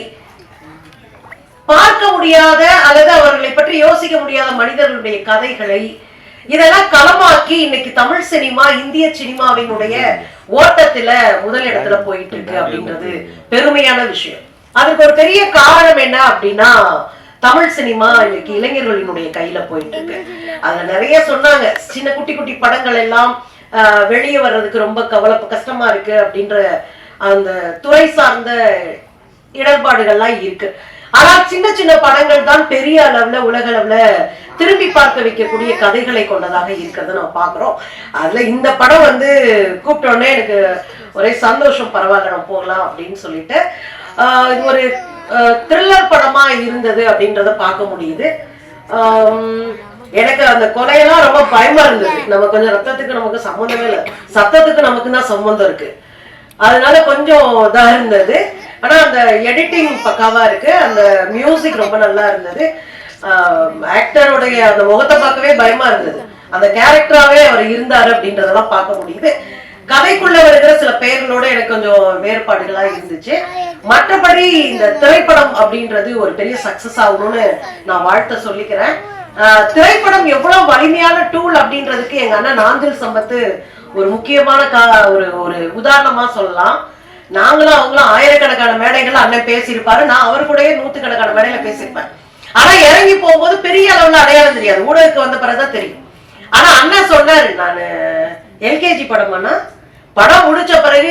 பார்க்க முடியாத அல்லது அவர்களை பற்றி யோசிக்க முடியாத மனிதர்களுடைய கதைகளை இதெல்லாம் களமாக்கி இன்னைக்கு தமிழ் சினிமா இந்திய சினிமாவினுடைய ஓட்டத்துல முதலிடத்துல போயிட்டு இருக்கு அப்படின்றது பெருமையான விஷயம். அதுக்கு ஒரு பெரிய காரணம் என்ன அப்படின்னா, தமிழ் சினிமா இன்னைக்கு இளைஞர்களினுடைய கையில போயிட்டு இருக்கு. அதுல நிறைய சொன்னாங்க, சின்ன குட்டி குட்டி படங்கள் எல்லாம் வெளியே வர்றதுக்கு ரொம்ப கஷ்டமா இருக்கு அப்படின்ற அந்த துறை சார்ந்த இடர்பாடுகள்லாம் இருக்கு. ஆனா சின்ன சின்ன படங்கள் தான் பெரிய அளவுல உலக அளவுல திரும்பி பார்க்க வைக்கக்கூடிய கதைகளை கொண்டதாக இருக்கிறத நம்ம பாக்குறோம். அதுல இந்த படம் வந்து கூப்பிட்டோன்னே எனக்கு ஒரே சந்தோஷம். பரவாயில்ல நம்ம போகலாம் அப்படின்னு சொல்லிட்டு இது ஒரு த்ரில்லர் படமா இருந்தது அப்படின்றத பார்க்க முடியுது. எனக்கு அந்த கொலையெல்லாம் ரொம்ப பயமா இருந்தது. நம்ம கொஞ்சம் ரத்தத்துக்கு நமக்கு சம்பந்தமே இல்லை, சத்தத்துக்கு நமக்கு தான் சம்பந்தம் இருக்கு. அதனால கொஞ்சம் இதா இருந்தது. ஆனா அந்த எடிட்டிங் பக்காவா இருக்கு. அந்த மியூசிக் ரொம்ப நல்லா இருந்தது. ஆக்டருடைய அந்த முகத்தை பார்க்கவே பயமா இருந்தது. அந்த கேரக்டராவே அவர் இருந்தாரு அப்படின்றதெல்லாம் பார்க்க முடியுது. கதைக்குள்ள வருகிற சில பெயர்களோட எனக்கு கொஞ்சம் வேறுபாடுகளா இருந்துச்சு. மற்றபடி இந்த திரைப்படம் அப்படின்றது ஒரு பெரிய சக்சஸ் ஆகணும்னு நான் வாழ்த்த சொல்லிக்கிறேன். திரைப்படம் எவ்வளவு வலிமையான டூல் அப்படின்றதுக்கு எங்க அண்ணன் நாஞ்சில் சம்பத்து ஒரு முக்கியமான ஒரு உதாரணமா சொல்லலாம். நாங்களும் அவங்களும் ஆயிரக்கணக்கான மேடைகள் அண்ணன் பேசியிருப்பாரு. நான் அவர் கூடயே 100கணக்கான மேடையில பேசியிருப்பேன். ஆனா இறங்கி போகும்போது பெரிய அளவுல அடையாளம் தெரியாது. ஊடகத்துக்கு வந்த பிறகுதான் தெரியும். ஆனா அண்ணன் சொன்னாரு, நான் எல்கேஜி படமானா படம் முடிச்ச பிறகு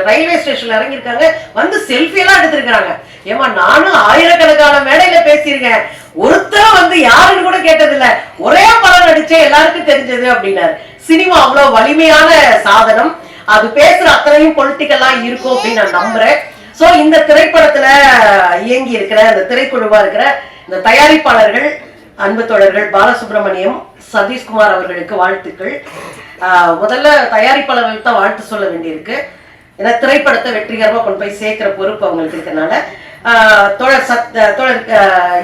ரயில்வே ஸ்டேஷன்ல இறங்கியிருக்காங்க, வந்து செல்ஃபி எல்லாம் எடுத்திருக்காங்க. ஏமா நானும் ஆயிரக்கணக்கான மேடையில பேசியிருக்கேன், ஒருத்தர் வந்து யாருன்னு கூட கேட்டதில்ல, ஒரே படம் நடிச்சே எல்லாருக்கும் தெரிஞ்சது அப்படின்னாரு. சினிமா அவ்வளவு வலிமையான சாதனம், அது பேசுற அத்தனையும் பொலிட்டிக்கலா இருக்கும் அப்படின்னு நான் நம்புறேன். சோ இந்த திரைப்படத்துல இயங்கி இருக்கிற இந்த திரைக்குழுவா இருக்கிற இந்த தயாரிப்பாளர்கள் அன்பு தோழர்கள் பாலசுப்ரமணியம், சதீஷ்குமார் அவர்களுக்கு வாழ்த்துக்கள். முதல்ல தயாரிப்பாளர்களுக்கு தான் வாழ்த்து சொல்ல வேண்டியிருக்கு. ஏன்னா திரைப்படத்தை வெற்றிகரமா கொண்டு போய் சேர்க்கிற பொறுப்பு அவங்களுக்கு இருக்கனால. தோழர்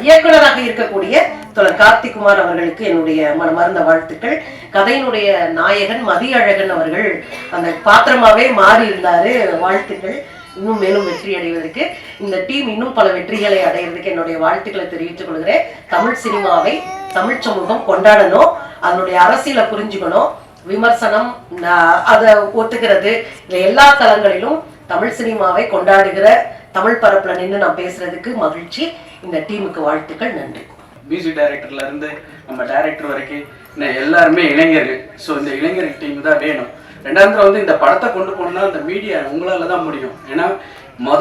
இயக்குனராக இருக்கக்கூடிய தோழர் கார்த்திக்குமார் அவர்களுக்கு என்னுடைய மனமார்ந்த வாழ்த்துக்கள். கதையினுடைய நாயகன் மதியழகன் அவர்கள் அந்த பாத்திரமாவே மாறி இருந்தாரு, வாழ்த்துக்கள். இன்னும் மேலும் வெற்றி அடைவதற்கு, இந்த டீம் இன்னும் பல வெற்றிகளை அடைவதற்கு என்னுடைய வாழ்த்துக்களை தெரிவித்துக் கொள்கிறேன். தமிழ் சினிமாவை தமிழ் சமூகம் கொண்டாடணும், அதனுடைய அரசியலை புரிஞ்சுக்கணும், விமர்சனம் அதை ஒத்துக்கிறது, எல்லா தளங்களிலும் தமிழ் சினிமாவை கொண்டாடுகிற தமிழ் பரப்புல நின்று நான் பேசுறதுக்கு மகிழ்ச்சி. இந்த டீமுக்கு வாழ்த்துக்கள், நன்றி. மியூசிக் டைரக்டர்ல இருந்து நம்ம டைரக்டர் வரைக்கும் எல்லாருமே இளைஞர்கள். ஸோ இந்த இளைஞர் டீம் தான் வேணும். ரெண்டாவது வந்து இந்த படத்தை கொண்டு போனா அந்த மீடியா உங்களால தான் முடியும். ஏன்னா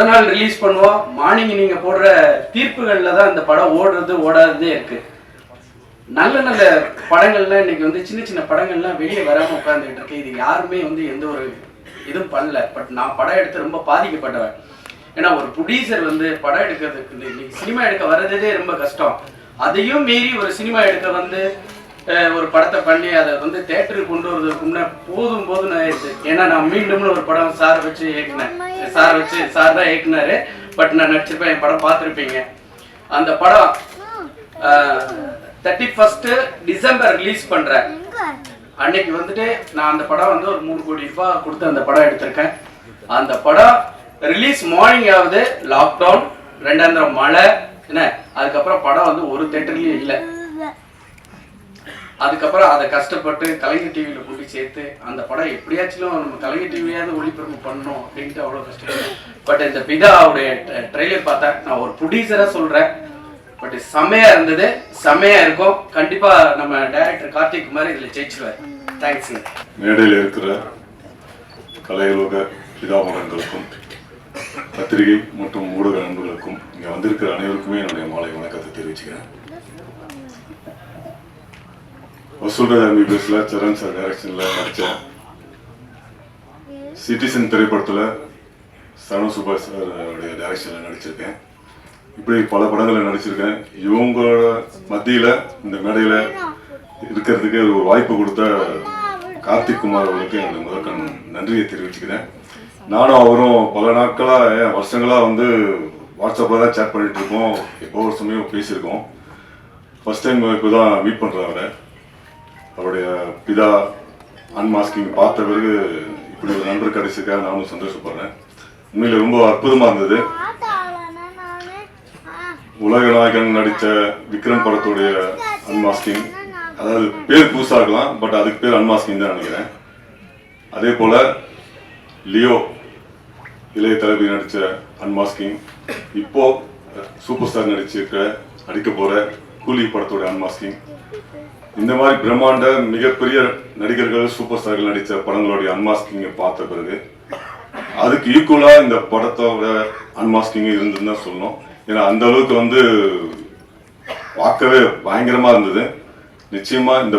நாள் ரிலீஸ் பண்ணுவோம், மார்னிங் நீங்க போடுற தீர்ப்புகள்ல தான் இந்த படம் ஓடுறது ஓடாததே இருக்கு. நல்ல நல்ல படங்கள்லாம் இன்னைக்கு வந்து சின்ன சின்ன படங்கள்லாம் வெளியே வராம உட்காந்துட்டு இருக்கு. இது யாருமே வந்து எந்த ஒரு இதுவும் பண்ணல. பட் நான் படம் எடுத்து ரொம்ப பாதிக்கப்பட்டவன். ஏன்னா ஒரு ப்ரொடியூசர் வந்து படம் எடுக்கிறதுக்கு இன்னைக்கு சினிமா எடுக்க வர்றதே ரொம்ப கஷ்டம். அதையும் மீறி ஒரு சினிமா எடுக்க வந்து ஒரு படத்தை பண்ணி அதை வந்து தேட்டருக்கு கொண்டு வரதுக்கு முன்னே போதும் ஆயிடுச்சு. ஏன்னா நான் மீண்டும்னு ஒரு படம் சார் வச்சு இயக்குனேன். சார் தான் இயக்குனாரு, பட் நான் நடிச்சிருப்பேன், என் படம் பார்த்துருப்பீங்க. அந்த படம் 31 டிசம்பர் ரிலீஸ் பண்றேன். அன்னைக்கு வந்துட்டு நான் அந்த படம் வந்து ஒரு 3 கோடி ரூபாய் கொடுத்து அந்த படம் எடுத்திருக்கேன். அந்த படம் ரிலீஸ் மார்னிங் ஆகுது, லாக்டவுன், 2 மழை, என்ன அதுக்கப்புறம் படம் வந்து ஒரு தேட்டர்லயும் இல்லை. அதுக்கப்புறம் அதை கஷ்டப்பட்டு கலைஞர் டிவியில கொண்டு சேர்த்து அந்த படம் எப்படியாச்சும் நம்ம கலைஞர் டிவியாவது ஒளிபரப்பு பண்ணணும் அப்படின்ட்டு அவ்வளோ கஷ்டப்பட்டேன். பட் இந்த பிதாவுடைய ட்ரெய்லர் பார்த்தேன். நான் ஒரு ப்ரொடியூசரா சொல்றேன், பட் செம்மையா இருந்தது, செம்மையா இருக்கும். கண்டிப்பா நம்ம டைரக்டர் கார்த்திக்குமார் இதுல ஜெயிச்சுவார். தேங்க்ஸ்ங்க. மேடையில் இருக்கிற கலையுலக பிதாமகன்களுக்கும் பத்திரிகை மற்றும் ஊடக நண்பர்களுக்கும் இங்கே வந்திருக்கிற அனைவருக்குமே என்னுடைய மாலை வணக்கத்தை தெரிவிச்சுக்கிறேன். வசூல்ராஜ் MBBSல சரண் சார் டைரக்ஷனில் நடித்தேன். சிட்டிசன் திரைப்படத்தில் சரண் சுபாஷ் சார் டைரக்ஷனில் நடிச்சிருக்கேன். இப்படி பல படங்களில் நடிச்சிருக்கேன். இவங்களோட மத்தியில் இந்த மேடையில் இருக்கிறதுக்கு ஒரு வாய்ப்பு கொடுத்த கார்த்திக்குமார் அவர்களுக்கு என்னுடைய முதற்கண் நன்றியை தெரிவிச்சுக்கிறேன். நானும் அவரும் பல நாட்களாக வருஷங்களாக வந்து வாட்ஸ்அப்பில் தான் சேட் பண்ணிட்டு இருக்கோம். எப்போ ஒரு சமயம் பேசியிருக்கோம். ஃபர்ஸ்ட் டைம் இப்போ தான் மீட் பண்ணுறேன். அவருடைய பிதா அன்மாஸ்கிங் பார்த்த பிறகு இப்படி ஒரு நண்பர் கிடைச்சிருக்காக நானும் சந்தோஷப்படுறேன். உண்மையில் ரொம்ப அற்புதமாக இருந்தது. உலக நாயகன் நடித்த விக்ரம் படத்துடைய அன்மாஸ்கிங், அதாவது பேர் புதுசாக இருக்கலாம், பட் அதுக்கு பேர் அன்மாஸ்கிங் தான் நினைக்கிறேன். அதே போல் லியோ இளைய தளபதி நடித்த அன்மாஸ்கிங், இப்போ சூப்பர் ஸ்டார் நடிக்க போகிற கூலி படத்தோட அன்மாஸ்கிங், இந்த மாதிரி பிரம்மாண்ட மிகப்பெரிய நடிகர்கள் சூப்பர் ஸ்டார்கள் நடித்த படங்களுடைய அன்மாஸ்கிங்கை பார்த்த பிறகு அதுக்கு ஈக்குவலாக இந்த படத்தோட அன்மாஸ்கிங் இருந்ததுன்னு தான் சொல்லணும். ஏன்னா அந்த அளவுக்கு வந்து பார்க்கவே பயங்கரமாக இருந்தது. நிச்சயமாக இந்த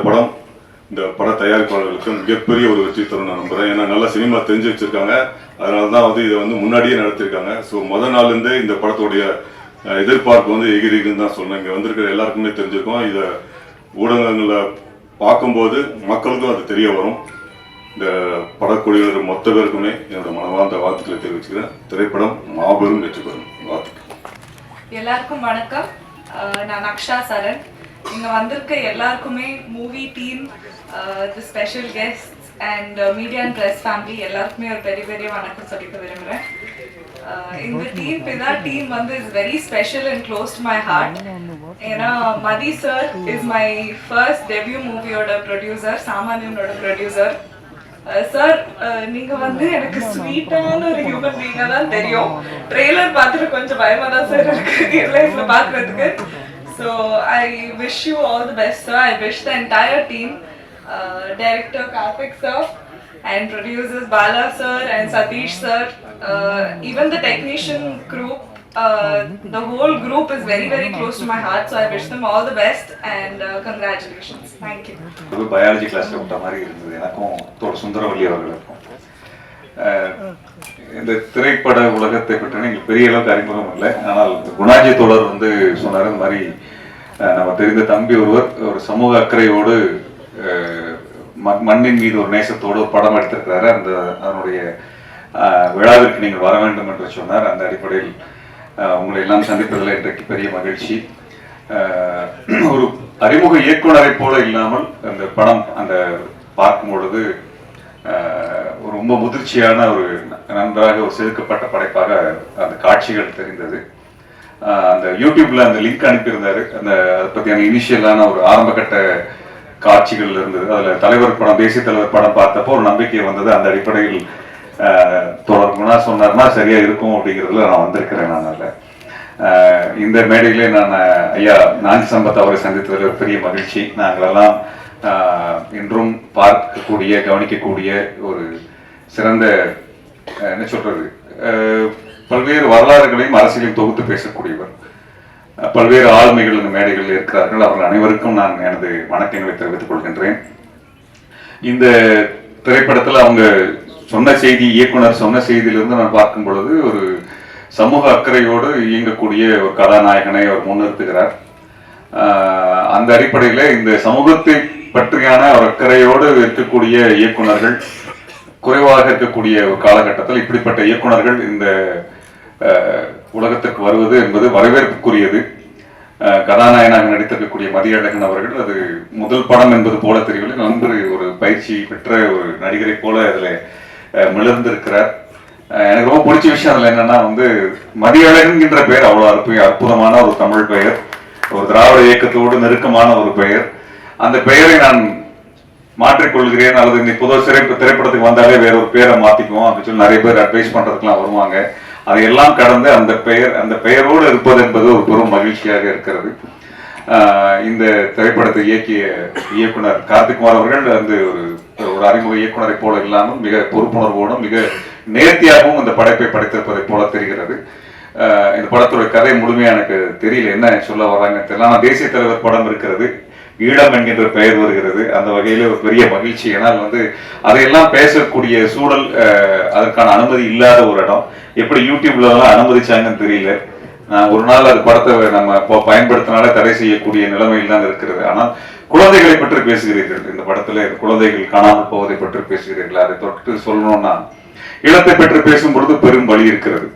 பட தயாரிப்பாளர்களுக்கு மிகப்பெரிய ஒரு வெற்றி தரும் நான் நம்புகிறேன். ஏன்னா நல்லா சினிமா தெரிஞ்சு வச்சுருக்காங்க, அதனால தான் வந்து இதை வந்து முன்னாடியே நடத்திருக்காங்க. ஸோ முதல் நாள்லேருந்தே இந்த படத்தோடைய எதிர்பார்ப்பு வந்து எகிரிக்குன்னு தான் சொல்லணும். இங்கே வந்திருக்கிற எல்லாருக்குமே தெரிஞ்சிருக்கோம். இதை ஊடகங்களில் பார்க்கும்போது மக்களுக்கும் அது தெரிய வரும். இந்த படக்குழுவினர் மொத்த பேருக்குமே என்னோட மனமார்ந்த வாழ்த்துக்களை தெரிவிச்சுக்கிறேன். திரைப்படம் மாபெரும் வெற்றி பெறும். வாழ்த்துக்கள். எல்லாருக்கும் வணக்கம். நான் அக்ஷா சரண். இங்க வந்திருக்க எல்லாருக்குமே movie team, the special guests and media and press family எல்லாருக்குமே ஒரு பெரிய பெரிய வணக்கம் சொல்லிக்க விரும்புகிறேன். இந்த டீம் வந்து is very special and close to my heart. ஏன்னா Mathi sir is my first debut மூவியோட ப்ரொடியூசர், சாமானியனோட ப்ரொடியூசர். சார் நீங்க வந்து எனக்கு ஸ்வீட்டான ஒரு ஹியூமன் பீயிங்கா தான் தெரியும். ட்ரெய்லர் பார்த்துட்டு கொஞ்சம் பயமா தான் சார் இருக்கு ரியல் லைஃப்ல பாக்குறதுக்கு. So I wish you all the best sir. I wish the entire team, director Karthik sir and producers Bala sir and Satish sir, even the technician group, the whole group is very very close to my heart, so I wish them all the best and congratulations. Thank you. Biology கிளாஸ்ல விட்ட மாதிரி இருந்தது எனக்கும் சுந்தரவல்லி அவர்களுக்கும். இந்த திரைப்பட உலகத்தை பற்றி எங்களுக்கு பெரிய அளவுக்கு அறிமுகம் இல்லை. ஆனால் குணாஜி தோழர் வந்து சொன்னார், இந்த மாதிரி நம்ம தெரிந்த தம்பி ஒருவர் ஒரு சமூக அக்கறையோடு மண்ணின் மீது ஒரு நேசத்தோடு ஒரு படம் எடுத்திருக்கிறாரு, அதனுடைய விழாவிற்கு நீங்கள் வர வேண்டும் என்று சொன்னார். அந்த அடிப்படையில் உங்களை எல்லாம் சந்திப்பதில் இன்றைக்கு பெரிய மகிழ்ச்சி. ஒரு அறிமுக இயக்குனரை போல இல்லாமல் அந்த படம் அந்த பார்க்கும் பொழுது ஒரு ரொம்ப முதிர்ச்சியான ஒரு நன்றாக ஒரு செதுக்கப்பட்ட படைப்பாக அந்த காட்சிகள் தெரிந்தது. அந்த யூடியூப்ல அந்த லிங்க் அனுப்பியிருந்தாரு, அந்த அதை பற்றியான இனிஷியலான ஒரு ஆரம்பகட்ட காட்சிகள் இருந்தது. அதில் தலைவர் படம், தேசிய தலைவர் படம் பார்த்தப்போ ஒரு நம்பிக்கை வந்தது. அந்த அடிப்படையில் தொடர்புனா சொன்னார்னா சரியா இருக்கும் அப்படிங்கிறதுல நான் வந்திருக்கிறேன். நான் அதில் இந்த மேடையிலே நான் ஐயா நாஞ்சி சம்பத் அவரை சந்தித்ததில் ஒரு பெரிய மகிழ்ச்சி. நாங்களெல்லாம் இன்றும் பார்க்கக்கூடிய கவனிக்கக்கூடிய ஒரு சிறந்த என்ன சொல்றது பல்வேறு வரலாறுகளையும் அரசியலையும் தொகுத்து பேசக்கூடியவர், பல்வேறு ஆளுமைகள் இந்த மேடைகளில் இருக்கிறார்கள். அவர்கள் அனைவருக்கும் நான் எனது வணக்கங்களை தெரிவித்துக் கொள்கின்றேன். இந்த திரைப்படத்தில் அவங்க சொன்ன செய்தி, இயக்குனர் சொன்ன செய்தியிலிருந்து நான் பார்க்கும் பொழுது ஒரு சமூக அக்கறையோடு இயங்கக்கூடிய ஒரு கதாநாயகனை அவர் முன்னிறுத்துகிறார். அந்த அடிப்படையில் இந்த சமூகத்தை பற்றியான ஒரு அக்கறையோடு இருக்கக்கூடிய இயக்குனர்கள் குறைவாக இருக்கக்கூடிய ஒரு காலகட்டத்தில் இப்படிப்பட்ட இயக்குனர்கள் இந்த உலகத்திற்கு வருவது என்பது வரவேற்புக்குரியது. கதாநாயகனாக நடித்திருக்கக்கூடிய மதியழகன் அவர்கள் அது முதல் படம் என்பது போல தெரியவில்லை, நன்கு ஒரு பயிற்சி பெற்ற ஒரு நடிகரை போல அதில் மிளர்ந்திருக்கிறார். எனக்கு ரொம்ப பிடிச்ச விஷயம் அதில் என்னன்னா வந்து மதியழகன் என்ற பெயர் அவ்வளோ அற்புதமான ஒரு தமிழ் பெயர், ஒரு திராவிட இயக்கத்தோடு நெருக்கமான ஒரு பெயர். அந்த பெயரை நான் மாற்றிக்கொள்கிறேன், அல்லது இந்த புது திரைப்படத்துக்கு வந்தாலே வேற ஒரு பேரை மாத்திக்குவோம் அப்படின்னு சொல்லி நிறைய பேர் அட்வைஸ் பண்றதுக்கெல்லாம் வருவாங்க. அதையெல்லாம் கடந்து அந்த பெயரோடு இருப்பது என்பது ஒரு பெரும் மகிழ்ச்சியாக இருக்கிறது. இந்த திரைப்படத்தை இயக்கிய இயக்குனர் கார்த்திக்குமார் அவர்கள் வந்து ஒரு அறிமுக இயக்குனரை போல இல்லாமல் மிக பொறுப்புணர்வோடும் மிக நேர்த்தியாகவும் இந்த படைப்பை படைத்திருப்பதை போல தெரிகிறது. இந்த படத்துடைய கதை முழுமையா எனக்கு தெரியல, என்ன சொல்ல வர்றாங்க தெரியல. ஆனால் தேசிய தலைவர் படம் இருக்கிறது, ஈழம் என்கின்ற பெயர் வருகிறது. அந்த வகையில ஒரு பெரிய மகிழ்ச்சி. ஏன்னால் வந்து அதையெல்லாம் பேசக்கூடிய சூழல், அதற்கான அனுமதி இல்லாத ஒரு இடம். எப்படி யூடியூப்ல எல்லாம் அனுமதிச்சாங்கன்னு தெரியல. ஒரு நாள் அது படத்தை நம்ம பயன்படுத்தினால தடை செய்யக்கூடிய நிலைமையில் தான் இருக்கிறது. ஆனால் குழந்தைகளை பற்றி பேசுகிறீர்கள், இந்த படத்துல குழந்தைகள் காணாமல் போவதை பற்றி பேசுகிறீர்கள். அதை தொட்டு சொல்லணும்னா ஈழத்தை பற்றி பேசும் பொழுது பெரும் வழி இருக்கிறது.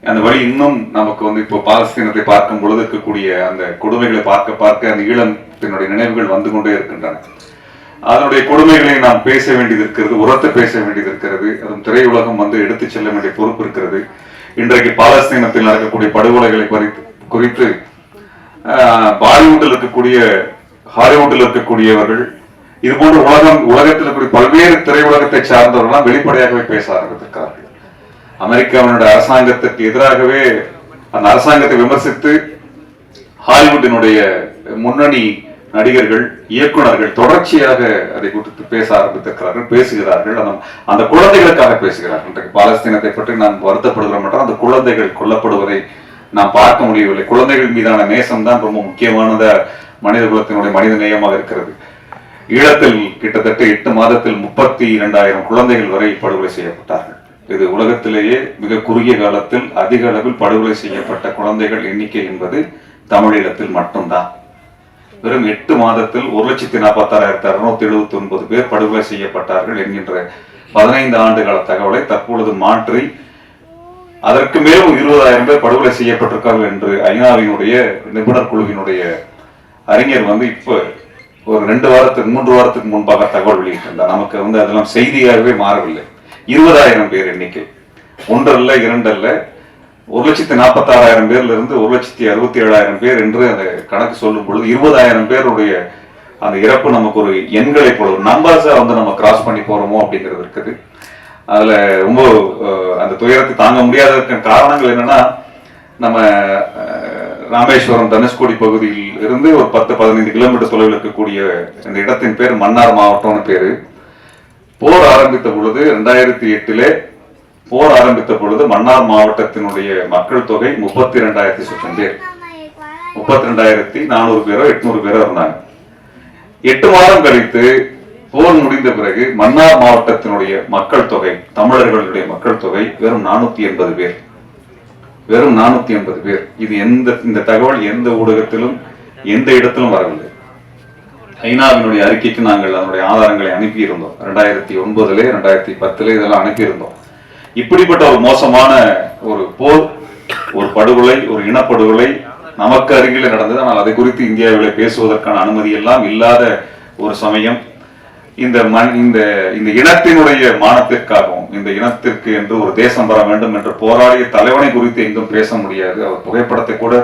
அந்த வழி இன்னும் நமக்கு வந்து இப்போ பாலஸ்தீனத்தை பார்க்கும் பொழுது இருக்கக்கூடிய அந்த கொடுமைகளை பார்க்க பார்க்க அந்த ஈழத்தினுடைய நினைவுகள் வந்து கொண்டே இருக்கின்றன. அதனுடைய கொடுமைகளை நாம் பேச வேண்டியது இருக்கிறது, உரத்தை பேச வேண்டியது இருக்கிறது. அதுவும் திரையுலகம் வந்து எடுத்து செல்ல வேண்டிய பொறுப்பு இருக்கிறது. இன்றைக்கு பாலஸ்தீனத்தில் நடக்கக்கூடிய படுகொலைகளை குறித்து பாலிவுட்டில் இருக்கக்கூடிய ஹாலிவுட்டில் இருக்கக்கூடியவர்கள் இது போன்ற உலகத்தில் இருக்கக்கூடிய பல்வேறு திரையுலகத்தை சார்ந்தவர்கள்லாம் வெளிப்படையாகவே பேச ஆரம்பித்திருக்கிறார்கள். அமெரிக்காவினுடைய அரசாங்கத்திற்கு எதிராகவே அந்த அரசாங்கத்தை விமர்சித்து ஹாலிவுட்டினுடைய முன்னணி நடிகர்கள், இயக்குனர்கள் தொடர்ச்சியாக அதை குறித்து பேச ஆரம்பித்திருக்கிறார்கள், பேசுகிறார்கள். அந்த குழந்தைகளுக்காக பேசுகிறார்கள். இன்றைக்கு பாலஸ்தீனத்தை பற்றி நாம் வருத்தப்படுகிறோம் என்றால் அந்த குழந்தைகள் கொல்லப்படுவதை நாம் பார்க்க முடியவில்லை. குழந்தைகள் மீதான நேசம் தான் ரொம்ப முக்கியமானத மனித குலத்தினுடைய மனித நேயமாக இருக்கிறது. ஈழத்தில் கிட்டத்தட்ட 8 மாதத்தில் 32,000 குழந்தைகள் வரை படுகொலை செய்யப்பட்டார்கள். இது உலகத்திலேயே மிக குறுகிய காலத்தில் அதிக அளவில் படுகொலை செய்யப்பட்ட குழந்தைகள் எண்ணிக்கை என்பது தமிழீழத்தில் மட்டும்தான். வெறும் 8 மாதத்தில் 1,46,679 பேர் படுகொலை செய்யப்பட்டார்கள் என்கின்ற 15 ஆண்டு கால தகவலை தற்பொழுது மாற்றி அதற்கு மேலும் 20,000 பேர் படுகொலை செய்யப்பட்டிருக்கார்கள் என்று ஐநாவினுடைய நிபுணர் குழுவினுடைய அறிஞர் வந்து இப்ப ஒரு 3 வாரத்துக்கு முன்பாக தகவல் வெளியிட்டிருந்தார். நமக்கு வந்து அதெல்லாம் செய்தியாகவே மாறவில்லை. 20,000 பேர் எண்ணிக்கை, 1 அல்ல 2 அல்ல, 1,46,000 பேர்ல இருந்து 1,67,000 பேர் என்று அந்த கணக்கு சொல்லும் பொழுது 20,000 பேருடைய அந்த இறப்பு நமக்கு ஒரு எண்களை போல ஒரு நம்பர்ஸா வந்து நம்ம கிராஸ் பண்ணி போறோமோ அப்படிங்கிறது இருக்குது. அதுல ரொம்ப அந்த துயரத்தை தாங்க முடியாத காரணங்கள் என்னன்னா, நம்ம ராமேஸ்வரம் தனுஷ்கோடி பகுதியில் இருந்து ஒரு 10-15 கிலோமீட்டர் தொலைவில் இருக்கக்கூடிய இந்த இடத்தின் பேர் மன்னார் மாவட்டம்னு பேரு. போர் ஆரம்பித்த பொழுது 2008 போர் ஆரம்பித்த பொழுது மன்னார் மாவட்டத்தினுடைய மக்கள் தொகை 32,000 சொச்சம் பேர், 32,400 பேரோ 800 பேரோ இருந்தாங்க. 8 மாதம் கழித்து போர் முடிந்த பிறகு மன்னார் மாவட்டத்தினுடைய மக்கள் தொகை, தமிழர்களுடைய மக்கள் தொகை வெறும் 480 பேர், வெறும் 480 பேர். இது இந்த தகவல் எந்த ஊடகத்திலும் எந்த இடத்திலும் வரவில்லை. ஐநாவினுடைய அறிக்கைக்கு நாங்கள் அதனுடைய ஆதாரங்களை அனுப்பியிருந்தோம். 2009 2010 இதெல்லாம் அனுப்பியிருந்தோம். இப்படிப்பட்ட ஒரு மோசமான ஒரு போர், ஒரு படுகொலை, ஒரு இனப்படுகொலை நமக்கு அருகில் நடந்தது. ஆனால் அதை குறித்து இந்தியாவிலே பேசுவதற்கான அனுமதி எல்லாம் இல்லாத ஒரு சமயம். இந்த இனத்தினுடைய மானத்திற்காகவும் இந்த இனத்திற்கு என்று ஒரு தேசம் வர வேண்டும் என்று போராடிய தலைவனை குறித்து எங்கும் பேச முடியாது, அவர் புகைப்படத்தை கூட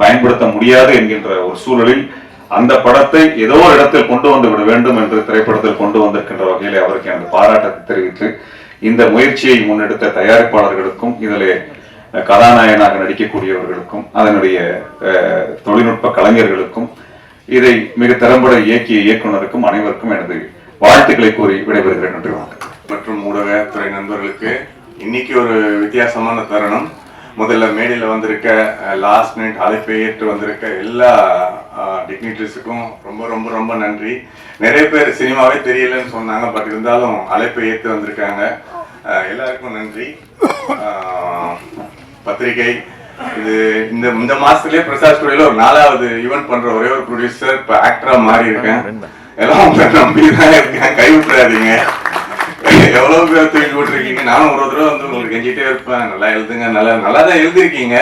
பயன்படுத்த முடியாது என்கின்ற ஒரு சூழலில் அந்த படத்தை ஏதோ ஒரு இடத்தில் கொண்டு வந்து விட வேண்டும் என்று திரைப்படத்தில் கொண்டு வந்திருக்கின்ற வகையிலே அவருக்கு எனது பாராட்டத்தை தெரிவித்து இந்த முயற்சியை முன்னெடுத்த தயாரிப்பாளர்களுக்கும் இதிலே கதாநாயகனாக நடிக்கக்கூடியவர்களுக்கும் அதனுடைய தொழில்நுட்ப கலைஞர்களுக்கும் இதை மிக திறம்பட இயக்கிய இயக்குனருக்கும் அனைவருக்கும் எனது வாழ்த்துக்களை கூறி விடைபெறுகிறேன். நன்றி, வணக்கம். மற்றும் ஊடகத்துறை நண்பர்களுக்கு இன்னைக்கு ஒரு வித்தியாசமான தருணம். முதல்ல மேடையில் வந்திருக்க லாஸ்ட் மினிட் அழைப்பை ஏற்று வந்திருக்க எல்லா டிக்னிட்டரிஸுக்கும் ரொம்ப ரொம்ப ரொம்ப நன்றி. நிறைய பேர் சினிமாவே தெரியலன்னு சொன்னாங்க, பட் இருந்தாலும் அழைப்பை ஏற்று வந்திருக்காங்க. எல்லாருக்கும் நன்றி. பத்திரிகை இது இந்த மாசத்துலயே பிரசாத் ஸ்டுடியோல ஒரு 4வது ஈவென்ட் பண்ற ஒரே ஒரு ப்ரொடியூசர், இப்ப ஆக்டரா மாறி இருக்கேன். எல்லாம் நம்பிதான் இருக்கேன், கைவிட்டுறாதீங்க. எவ்வளவு பேர் தூக்கி விட்டுருக்கீங்க. நானும் ஒரு தடவை வந்து உங்களுக்கு கெஞ்சிட்டே இருப்பேன், நல்லா எழுதுங்க, நல்லா தான் எழுதிருக்கீங்க.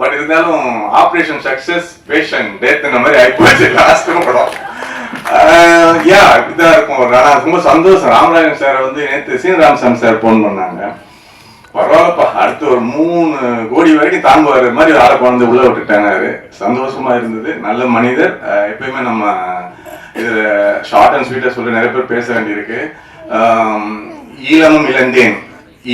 பட் இருந்தாலும் ஆப்ரேஷன் சக்சஸ் பேஷன் டெத் இந்த மாதிரி ஆயிப்போச்சு லாஸ்ட் படம். இப்படிதான் இருக்கும். ரொம்ப சந்தோஷம். ராமராஜன் சார் வந்து நேற்று சீனராமசாமி சார் போன் பண்ணாங்க. பரவாயில்லப்பா, அடுத்து ஒரு 3 கோடி வரைக்கும் தாங்குவாரு மாதிரி ஆளை குழந்தை உள்ள விட்டுட்டாங்க. சந்தோஷமா இருந்தது. நல்ல மனிதர். எப்பயுமே நம்ம இதுல ஷார்ட் அண்ட் ஸ்வீட்டா சொல்லி நிறைய பேர் பேச வேண்டியிருக்கு. ஈழமும் இழந்தேன்,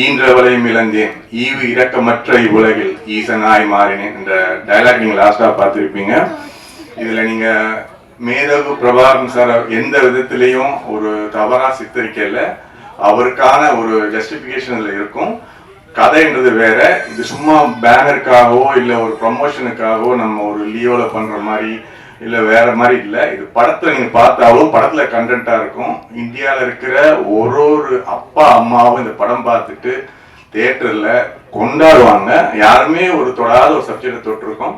ஈன்றவளையும் இழந்தேன், ஈவு இரக்கமற்ற இவ்வுலகில் ஈசனாய் மாறினேன் என்ற டைலாக் நீங்க லாஸ்டா பார்த்துருப்பீங்க. இதுல நீங்க மேதகு பிரபாகரன் சார் எந்த விதத்திலையும் ஒரு தவறா சித்தரிக்கல. அவருக்கான ஒரு ஜஸ்டிபிகேஷன்ல இருக்கும். கதைன்றது வேற. இது சும்மா பேனருக்காகவோ இல்ல ஒரு ப்ரமோஷனுக்காகவோ நம்ம ஒரு லியோல பண்ற மாதிரி இல்ல வேற மாதிரி இல்ல. இது படத்துல நீங்க பார்த்தாலும் படத்துல கண்டென்ட்டா இருக்கும். இந்தியால இருக்கிற ஒரு அப்பா அம்மாவும் இந்த படம் பார்த்துட்டு தியேட்டர்ல கொண்டாடுவாங்க. யாருமே ஒரு தொடாத ஒரு சப்ஜெக்ட் தொட்டிருக்கோம்.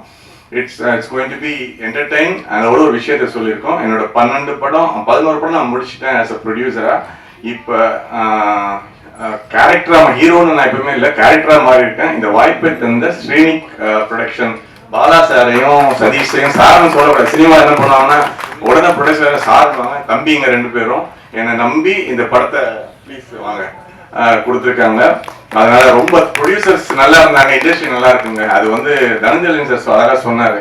It's going to be entertain. அதோட ஒரு விஷயத்த சொல்லியிருக்கோம். என்னோட 11 படம் 11 படம் நான் முடிச்சுட்டேன் ஆஸ் அ ப்ரொடியூசரா. இப்ப கேரக்டரா ஹீரோன்னு நான் எப்பவுமே இல்லை, கேரக்டரா மாறி இருக்கேன். இந்த வாய்ப்பை தந்த ஸ்ரீனிக் ப்ரொடக்ஷன் பாலா சாரையும் சதீஷையும் சார்னு சொல்லக்கூடாது. சினிமா என்ன பண்ணுவாங்கன்னா உடனே ப்ரொடியூசர் சார்வாங்க, தம்பிங்க 2 பேரும் என்னை நம்பி இந்த படத்தை ப்ளீஸ் வாங்க கொடுத்துருக்காங்க. அதனால ரொம்ப ப்ரொடியூசர்ஸ் நல்லா இருந்தாங்க, இண்டஸ்ட்ரி நல்லா இருக்குங்க. அது வந்து தனஞ்சலின் சார் அழகா சொன்னாரு.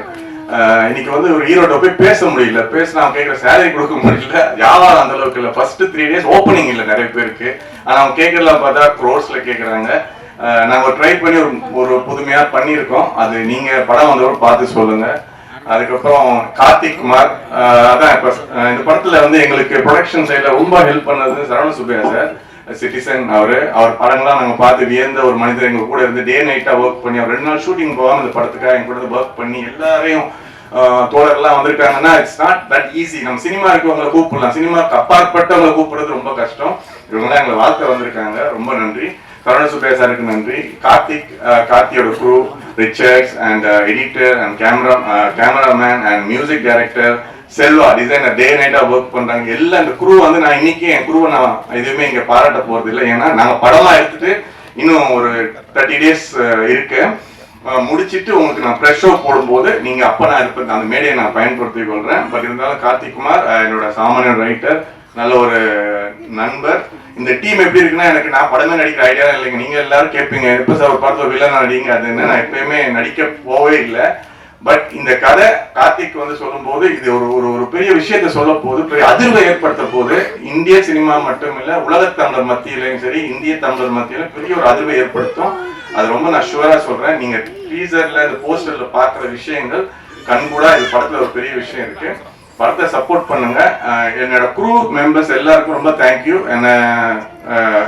இன்னைக்கு வந்து ஒரு ஹீரோட்ட போய் பேச முடியல, பேசினா அவங்க கேட்குற சேலரி கொடுக்க முடியல, வியாபாரம் அந்த அளவுக்கு இல்லை. ஃபர்ஸ்ட் 3 days ஓப்பனிங் இல்லை நிறைய பேருக்கு. ஆனால் அவங்க கேட்கறலாம் பார்த்தா க்ரோர்ஸ்ல கேட்குறாங்க. நாங்கள் ட்ரை பண்ணி ஒரு புதுமையா பண்ணியிருக்கோம். அது நீங்க படம் வந்தவரை பார்த்து சொல்லுங்க. அதுக்கப்புறம் கார்த்திக் குமார், அதான் இப்போ இந்த படத்துல வந்து எங்களுக்கு ப்ரொடக்ஷன் சைட்ல ரொம்ப ஹெல்ப் பண்ணது சரவண சுப்பையா சார், சிட்டிசன். அவர் படங்கள்லாம் நாங்கள் பார்த்து வியந்த ஒரு மனிதர். எங்க கூட இருந்து டே நைட்டா ஒர்க் பண்ணி அவர் 2 நாள் ஷூட்டிங் போகாம இந்த படத்துக்காக எங்க கூட ஒர்க் பண்ணி எல்லாரையும் தோழர்கள்லாம் வந்திருக்காங்கன்னா இட்ஸ் நாட் தட் ஈஸி. நம்ம சினிமா இருக்கவங்களை கூப்பிடலாம், சினிமாவுக்கு அப்பாற்பட்டவங்களை கூப்பிடுறது ரொம்ப கஷ்டம். இவங்கெல்லாம் எங்களை வாழ்க்கை வந்திருக்காங்க. ரொம்ப நன்றி. சரவண சுப்பையா சாருக்கு நன்றி. கார்த்தியோட crew, Richards and editor and cameraman and music director, Selva designer day நைட்டா ஒர்க் பண்றாங்க. எல்லாம் இந்த குரூ வந்து நான் இன்னைக்கு என் குரூவை நான் எதுவுமே இங்க பாராட்ட போறது இல்லை. ஏன்னா நாங்க படமா எடுத்துட்டு இன்னும் ஒரு 30 days இருக்கு. முடிச்சிட்டு உங்களுக்கு நான் ஃப்ரெஷ் ஷோ போடும்போது நீங்க அப்ப நான் இருப்பேன், அந்த மேடையை நான் பயன்படுத்திக் கொள்றேன். பட் இருந்தாலும் கார்த்திக் குமார் என்னோட சாமானிய ரைட்டர், நல்ல ஒரு நண்பர். இந்த டீம் எப்படி இருக்குன்னா, எனக்கு நான் படமே நடிக்கிற ஐடியா இல்லைங்க. நீங்க எல்லாரும் கேட்பீங்க எப்ப சார் ஒரு படத்துல வில்லன் நடிங்க, அது என்ன, நான் எப்பயுமே நடிக்க போவே இல்லை. பட் இந்த கதை கார்த்திக் வந்து சொல்லும் போது இது ஒரு பெரிய விஷயத்த சொல்ல போது, பெரிய அதிர்வை ஏற்படுத்த போது, இந்திய சினிமா மட்டும் இல்ல உலக தமிழர் மத்தியிலையும் சரி இந்திய தமிழர் மத்தியிலும் பெரிய ஒரு அதிர்வை ஏற்படுத்தும். அது ரொம்ப நான் ஷுவரா சொல்றேன். நீங்க டீசர்ல இந்த போஸ்டர்ல பாக்குற விஷயங்கள் கண்கூடா இது படத்துல ஒரு பெரிய விஷயம் இருக்கு. படத்தை சப்போர்ட் பண்ணுங்க. என்னோட க்ரூ மெம்பர்ஸ் எல்லாருக்கும் ரொம்ப தேங்க்யூ. என்ன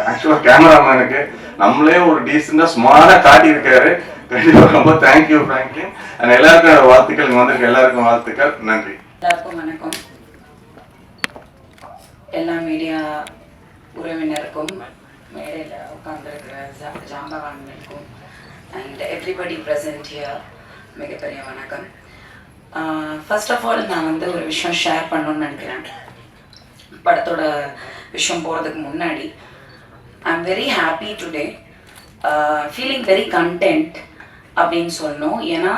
ஆக்சுவலாக கேமராமேனுக்கு நம்மளே ஒரு டீசெண்டாக ஸ்மார்ட்டாக காட்டியிருக்காரு. கண்டிப்பாக ரொம்ப தேங்க்யூ ஃப்ராங்க்லின். எல்லாருக்கும் வாழ்த்துக்கள், இங்கே வந்திருக்க எல்லாருக்கும் வாழ்த்துக்கள். நன்றி. எல்லாருக்கும் வணக்கம். எல்லா மீடியா உறவினருக்கும், மேடையில் உட்கார்ந்துருக்கிற ஜாம்பவான்களுக்கும் அண்ட் எவ்ரிபடி ப்ரெசன்ட் ஹியர் மிகப்பெரிய வணக்கம். ஃபர்ஸ்ட் ஆஃப் ஆல் நான் வந்து ஒரு விஷயம் ஷேர் பண்ணணும்னு நினைக்கிறேன். படத்தோட விஷயம் போகிறதுக்கு முன்னாடி I am very happy today, feeling very content அப்படின்னு சொல்லணும். ஏன்னா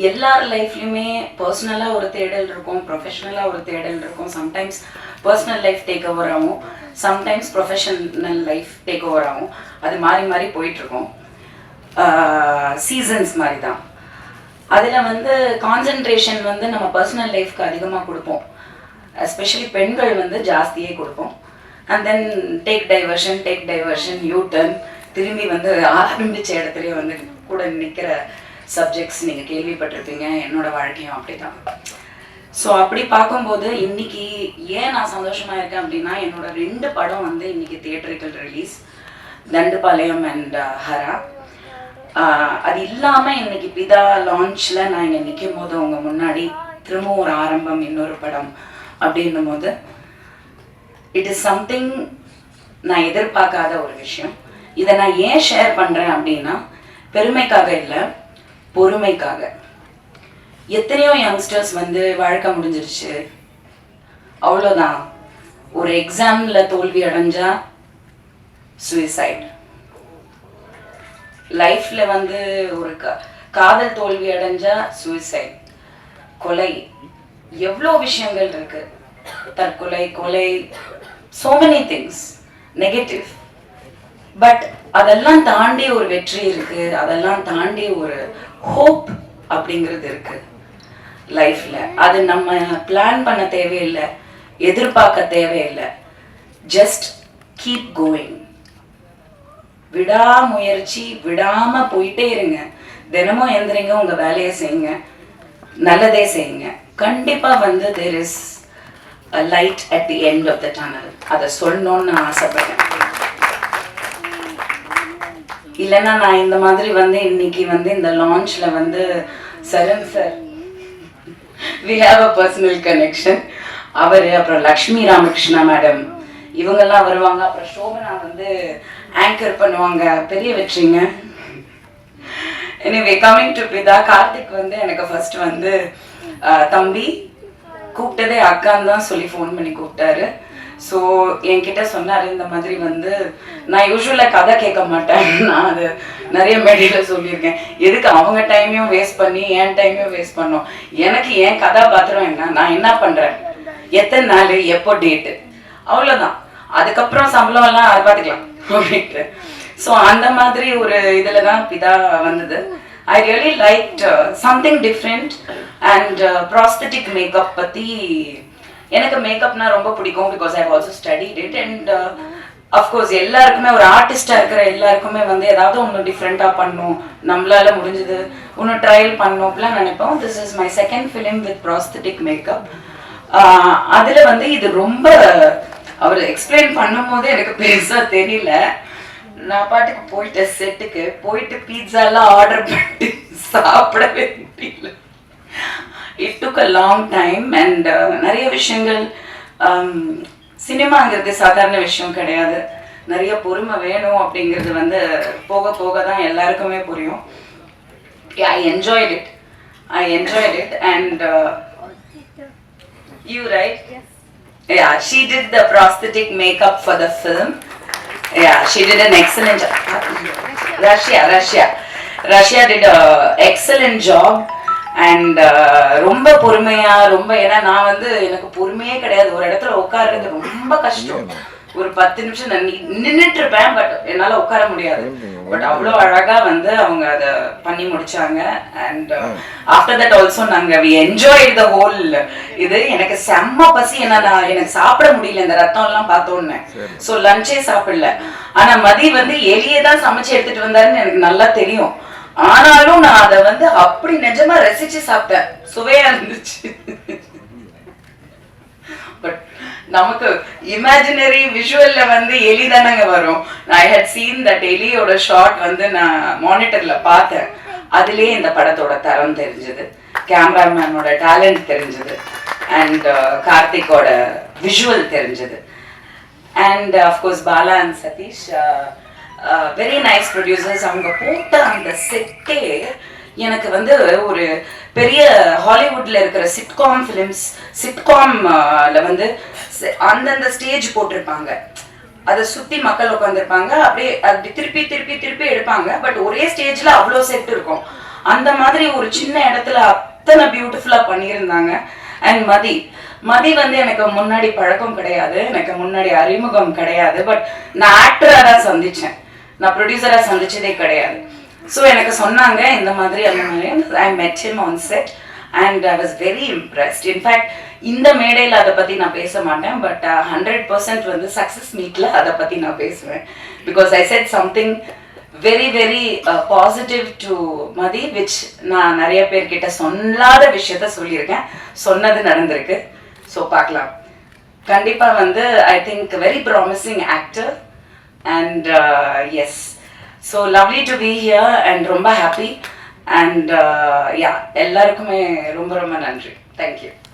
எல்லார் லைஃப்லையுமே பர்சனலாக ஒரு தேடல் இருக்கும், ப்ரொஃபஷனலாக ஒரு தேடல் இருக்கும். Sometimes personal life take over ஆகும், sometimes professional life take over ஆகும். அது மாறி மாறி போயிட்டுருக்கோம், சீசன்ஸ் மாதிரி தான். அதில் வந்து கான்சன்ட்ரேஷன் வந்து நம்ம பர்சனல் லைஃப்க்கு அதிகமாக கொடுப்போம், எஸ்பெஷலி பெண்கள் வந்து ஜாஸ்தியே கொடுப்போம். And then take diversion you turn, திரும்பி வந்து ஆரம்பித்த இடத்துலேயே வந்து கூட நிற்கிற சப்ஜெக்ட்ஸ் நீங்கள் கேள்விப்பட்டிருப்பீங்க. என்னோட வாழ்க்கையும் அப்படி தான். ஸோ அப்படி பார்க்கும்போது இன்னைக்கு ஏன் நான் சந்தோஷமாக இருக்கேன் அப்படின்னா, என்னோட 2 படம் வந்து இன்னைக்கு theatrical release, Thandupalayam and Hara. அது இல்லாமல் இன்னைக்கு பிதா லான்ச்சில் நான் இங்கே நிற்கும் போது உங்க முன்னாடி திரும்ப ஒரு ஆரம்பம், இன்னொரு படம் அப்படின்னும் போது இட் இஸ் சம்திங் நான் எதிர்பார்க்காத ஒரு விஷயம். இதை நான் ஏன் ஷேர் பண்ணுறேன் அப்படின்னா, பெருமைக்காக இல்லை, பொறுமைக்காக. எத்தனையோ யங்ஸ்டர்ஸ் வந்து வாழ்க்கை முடிஞ்சிருச்சு, அவ்வளோதான், ஒரு எக்ஸாமில் தோல்வி அடைஞ்சா சூசைட், லைஃப்பில் வந்து ஒரு காதல் தோல்வி அடைஞ்சா சூசைட், கொலை, எவ்வளோ விஷயங்கள் இருக்கு, தற்கொலை, கொலை, so many things negative. But அதெல்லாம் தாண்டி ஒரு வெற்றி இருக்கு, அதெல்லாம் தாண்டி ஒரு ஹோப் அப்படிங்கிறது இருக்கு லைஃப்ல. அது நம்ம பிளான் பண்ண தேவையில்லை, எதிர்பார்க்க தேவையில்லை, ஜஸ்ட் கீப் கோயிங். விடாமுயற்சி, விடாம போயிட்டே இருங்க. தினமும் எந்திரிங்க, உங்க வேலையை செய்யுங்க, நல்லதே செய்யுங்க. கண்டிப்பா வந்து there is a light at the end of the tunnel. அதை சொல்லணும்னு நான் ஆசைப்பட்டேன். இல்லைன்னா நான் இந்த மாதிரி வந்து இன்னைக்கு வந்து இந்த லான்ச்ல வந்து Charan sir, we have a personal connection, அவர், அப்புறம் லக்ஷ்மி ராமகிருஷ்ணா மேடம், இவங்கெல்லாம் வருவாங்க, அப்புறம் சோபனா வந்து ஆங்கர் பண்ணுவாங்க, பெரிய வெற்றிங்க. எனிவே கமிங் டு பிதா, கார்த்திக் வந்து எனக்கு ஃபர்ஸ்ட் வந்து தம்பி கூப்பிட்டதே அக்கான்னு தான் சொல்லி ஃபோன் பண்ணி கூப்பிட்டாரு. ஸோ என்கிட்ட சொன்னார், இந்த மாதிரி வந்து நான் யூஸ்வலாக கதை கேட்க மாட்டேன், நான் அது நிறைய மேடையில் சொல்லியிருக்கேன், எதுக்கு அவங்க டைமையும் வேஸ்ட் பண்ணி என் டைமையும் வேஸ்ட் பண்ணோம், எனக்கு என் கதாபாத்திரம் என்ன, நான் என்ன பண்ணுறேன், எத்தனை நாள், எப்போ டேட்டு, அவ்வளோதான், அதுக்கப்புறம் சம்பளம் எல்லாம் அதை பார்த்துக்கலாம் அப்படின்ட்டு. ஸோ அந்த மாதிரி ஒரு இதில் தான் பிதா வந்தது. I really liked something different and prosthetic makeup பற்றி. எனக்கு மேக்கப்னா ரொம்ப பிடிக்கும், because I also studied it. And of course எல்லாருக்குமே, ஒரு ஆர்டிஸ்டாக இருக்கிற எல்லாருக்குமே வந்து ஏதாவது ஒன்று டிஃப்ரெண்ட்டாக பண்ணும், நம்மளால முடிஞ்சது ஒன்று ட்ரையல் பண்ணும் அப்படிலாம் நினைப்போம். This is my second film with prosthetic makeup. அதில் வந்து இது ரொம்ப அவர் எக்ஸ்பிளைன் பண்ணும் போது எனக்கு பெருசாக தெரியல. நான் பாட்டுக்கு போயிட்டு செட்டுக்கு போயிட்டு பீட்சாலாம் ஆர்டர் பண்ணிட்டு சாப்பிடவே முடியல. It took a long time. And நிறைய விஷயங்கள், சினிமாங்கிறது சாதாரண விஷயம் கிடையாது, நிறைய பொறுமை வேணும் அப்படிங்கிறது வந்து போக போக தான் எல்லாருக்குமே புரியும். I enjoyed it. And you right? Yeah, she did the prosthetic makeup for the film. Yeah, she did an excellent job. Russia did a excellent job. And ரொம்ப பொறுமையா, ரொம்ப, ஏன்னா நான் வந்து எனக்கு பொறுமையே கிடையாது, ஒரு இடத்துல உட்கார்றது ரொம்ப கஷ்டம். ஒரு 10 நிமிஷம் நான் நின்றுட்டு இருப்பேன், பட் என்னால் உட்கார முடியாது. பட் அவ்வளோ அழகா வந்து அவங்க அதை பண்ணி முடிச்சாங்க. அண்ட் ஆஃப்டர் தட் ஆல்சோ நாங்கள் வி என்ஜாய் த ஹோல் இது. எனக்கு செம்ம பசி, எனக்கு சாப்பிட முடியல இந்த ரத்தம் எல்லாம் பார்த்தோன்னு. ஸோ லஞ்சே சாப்பிடல. ஆனால் மதி வந்து எலியே தான் சமைச்சு எடுத்துட்டு வந்தாருன்னு எனக்கு நல்லா தெரியும். ஆனாலும் நான் அதை வந்து அப்படி நிஜமா ரசிச்சு சாப்பிட்டேன், சுவையா இருந்துச்சு. பட் நமக்கு இமேஜினரி விஷுவல்ல வந்து எலி தானங்க வரும். ஐ ஹட் சீன் தட் எலியோட ஷாட் வந்து நான் மானிட்டர்ல பார்த்தேன். அதுலயே இந்த படத்தோட தரம் தெரிஞ்சது, கேமராமேனோட டேலண்ட் தெரிஞ்சது, அண்ட் கார்த்திகோட விஷுவல் தெரிஞ்சது, and of course Bala and Sathish very nice producers. அவங்க போட்ட அந்த செட்டே எனக்கு வந்து ஒரு பெரிய ஹாலிவுட்ல இருக்கிற சிட்காம் ஃபிலிம்ஸ், சிட்காம்ல வந்து அந்தந்த ஸ்டேஜ் போட்டிருப்பாங்க, அதை சுத்தி மக்கள் உட்காந்துருப்பாங்க, அப்படியே அப்படி திருப்பி திருப்பி திருப்பி எடுப்பாங்க, பட் ஒரே ஸ்டேஜ்ல அவ்வளோ செட் இருக்கும். அந்த மாதிரி ஒரு சின்ன இடத்துல அத்தனை பியூட்டிஃபுல்லா பண்ணியிருந்தாங்க. அண்ட் மதி வந்து எனக்கு முன்னாடி பழக்கம் கிடையாது, எனக்கு முன்னாடி அறிமுகம் கிடையாது, பட் நான் ஆக்டரா தான் சந்திச்சேன், நான் ப்ரொடியூசரா சந்திச்சதே கிடையாது. ஸோ எனக்கு சொன்னாங்க இந்த மாதிரி அந்த மாதிரி. I met him on set and I was very impressed. In fact இந்த மேடையில் அதை பற்றி நான் பேச மாட்டேன், பட் 100% வந்து சக்ஸஸ் மீட்டில் அதை பற்றி நான் பேசுவேன். Because I set something very very positive to Mathi, which நான் நிறைய பேர்கிட்ட சொல்லாத விஷயத்த சொல்லியிருக்கேன், சொன்னது நடந்திருக்கு. ஸோ பார்க்கலாம். கண்டிப்பாக வந்து I think very promising actor and yes, so lovely to be here and ரொம்ப ஹாப்பி அண்ட் யா, எல்லாருக்குமே ரொம்ப ரொம்ப நன்றி. தேங்க்யூ.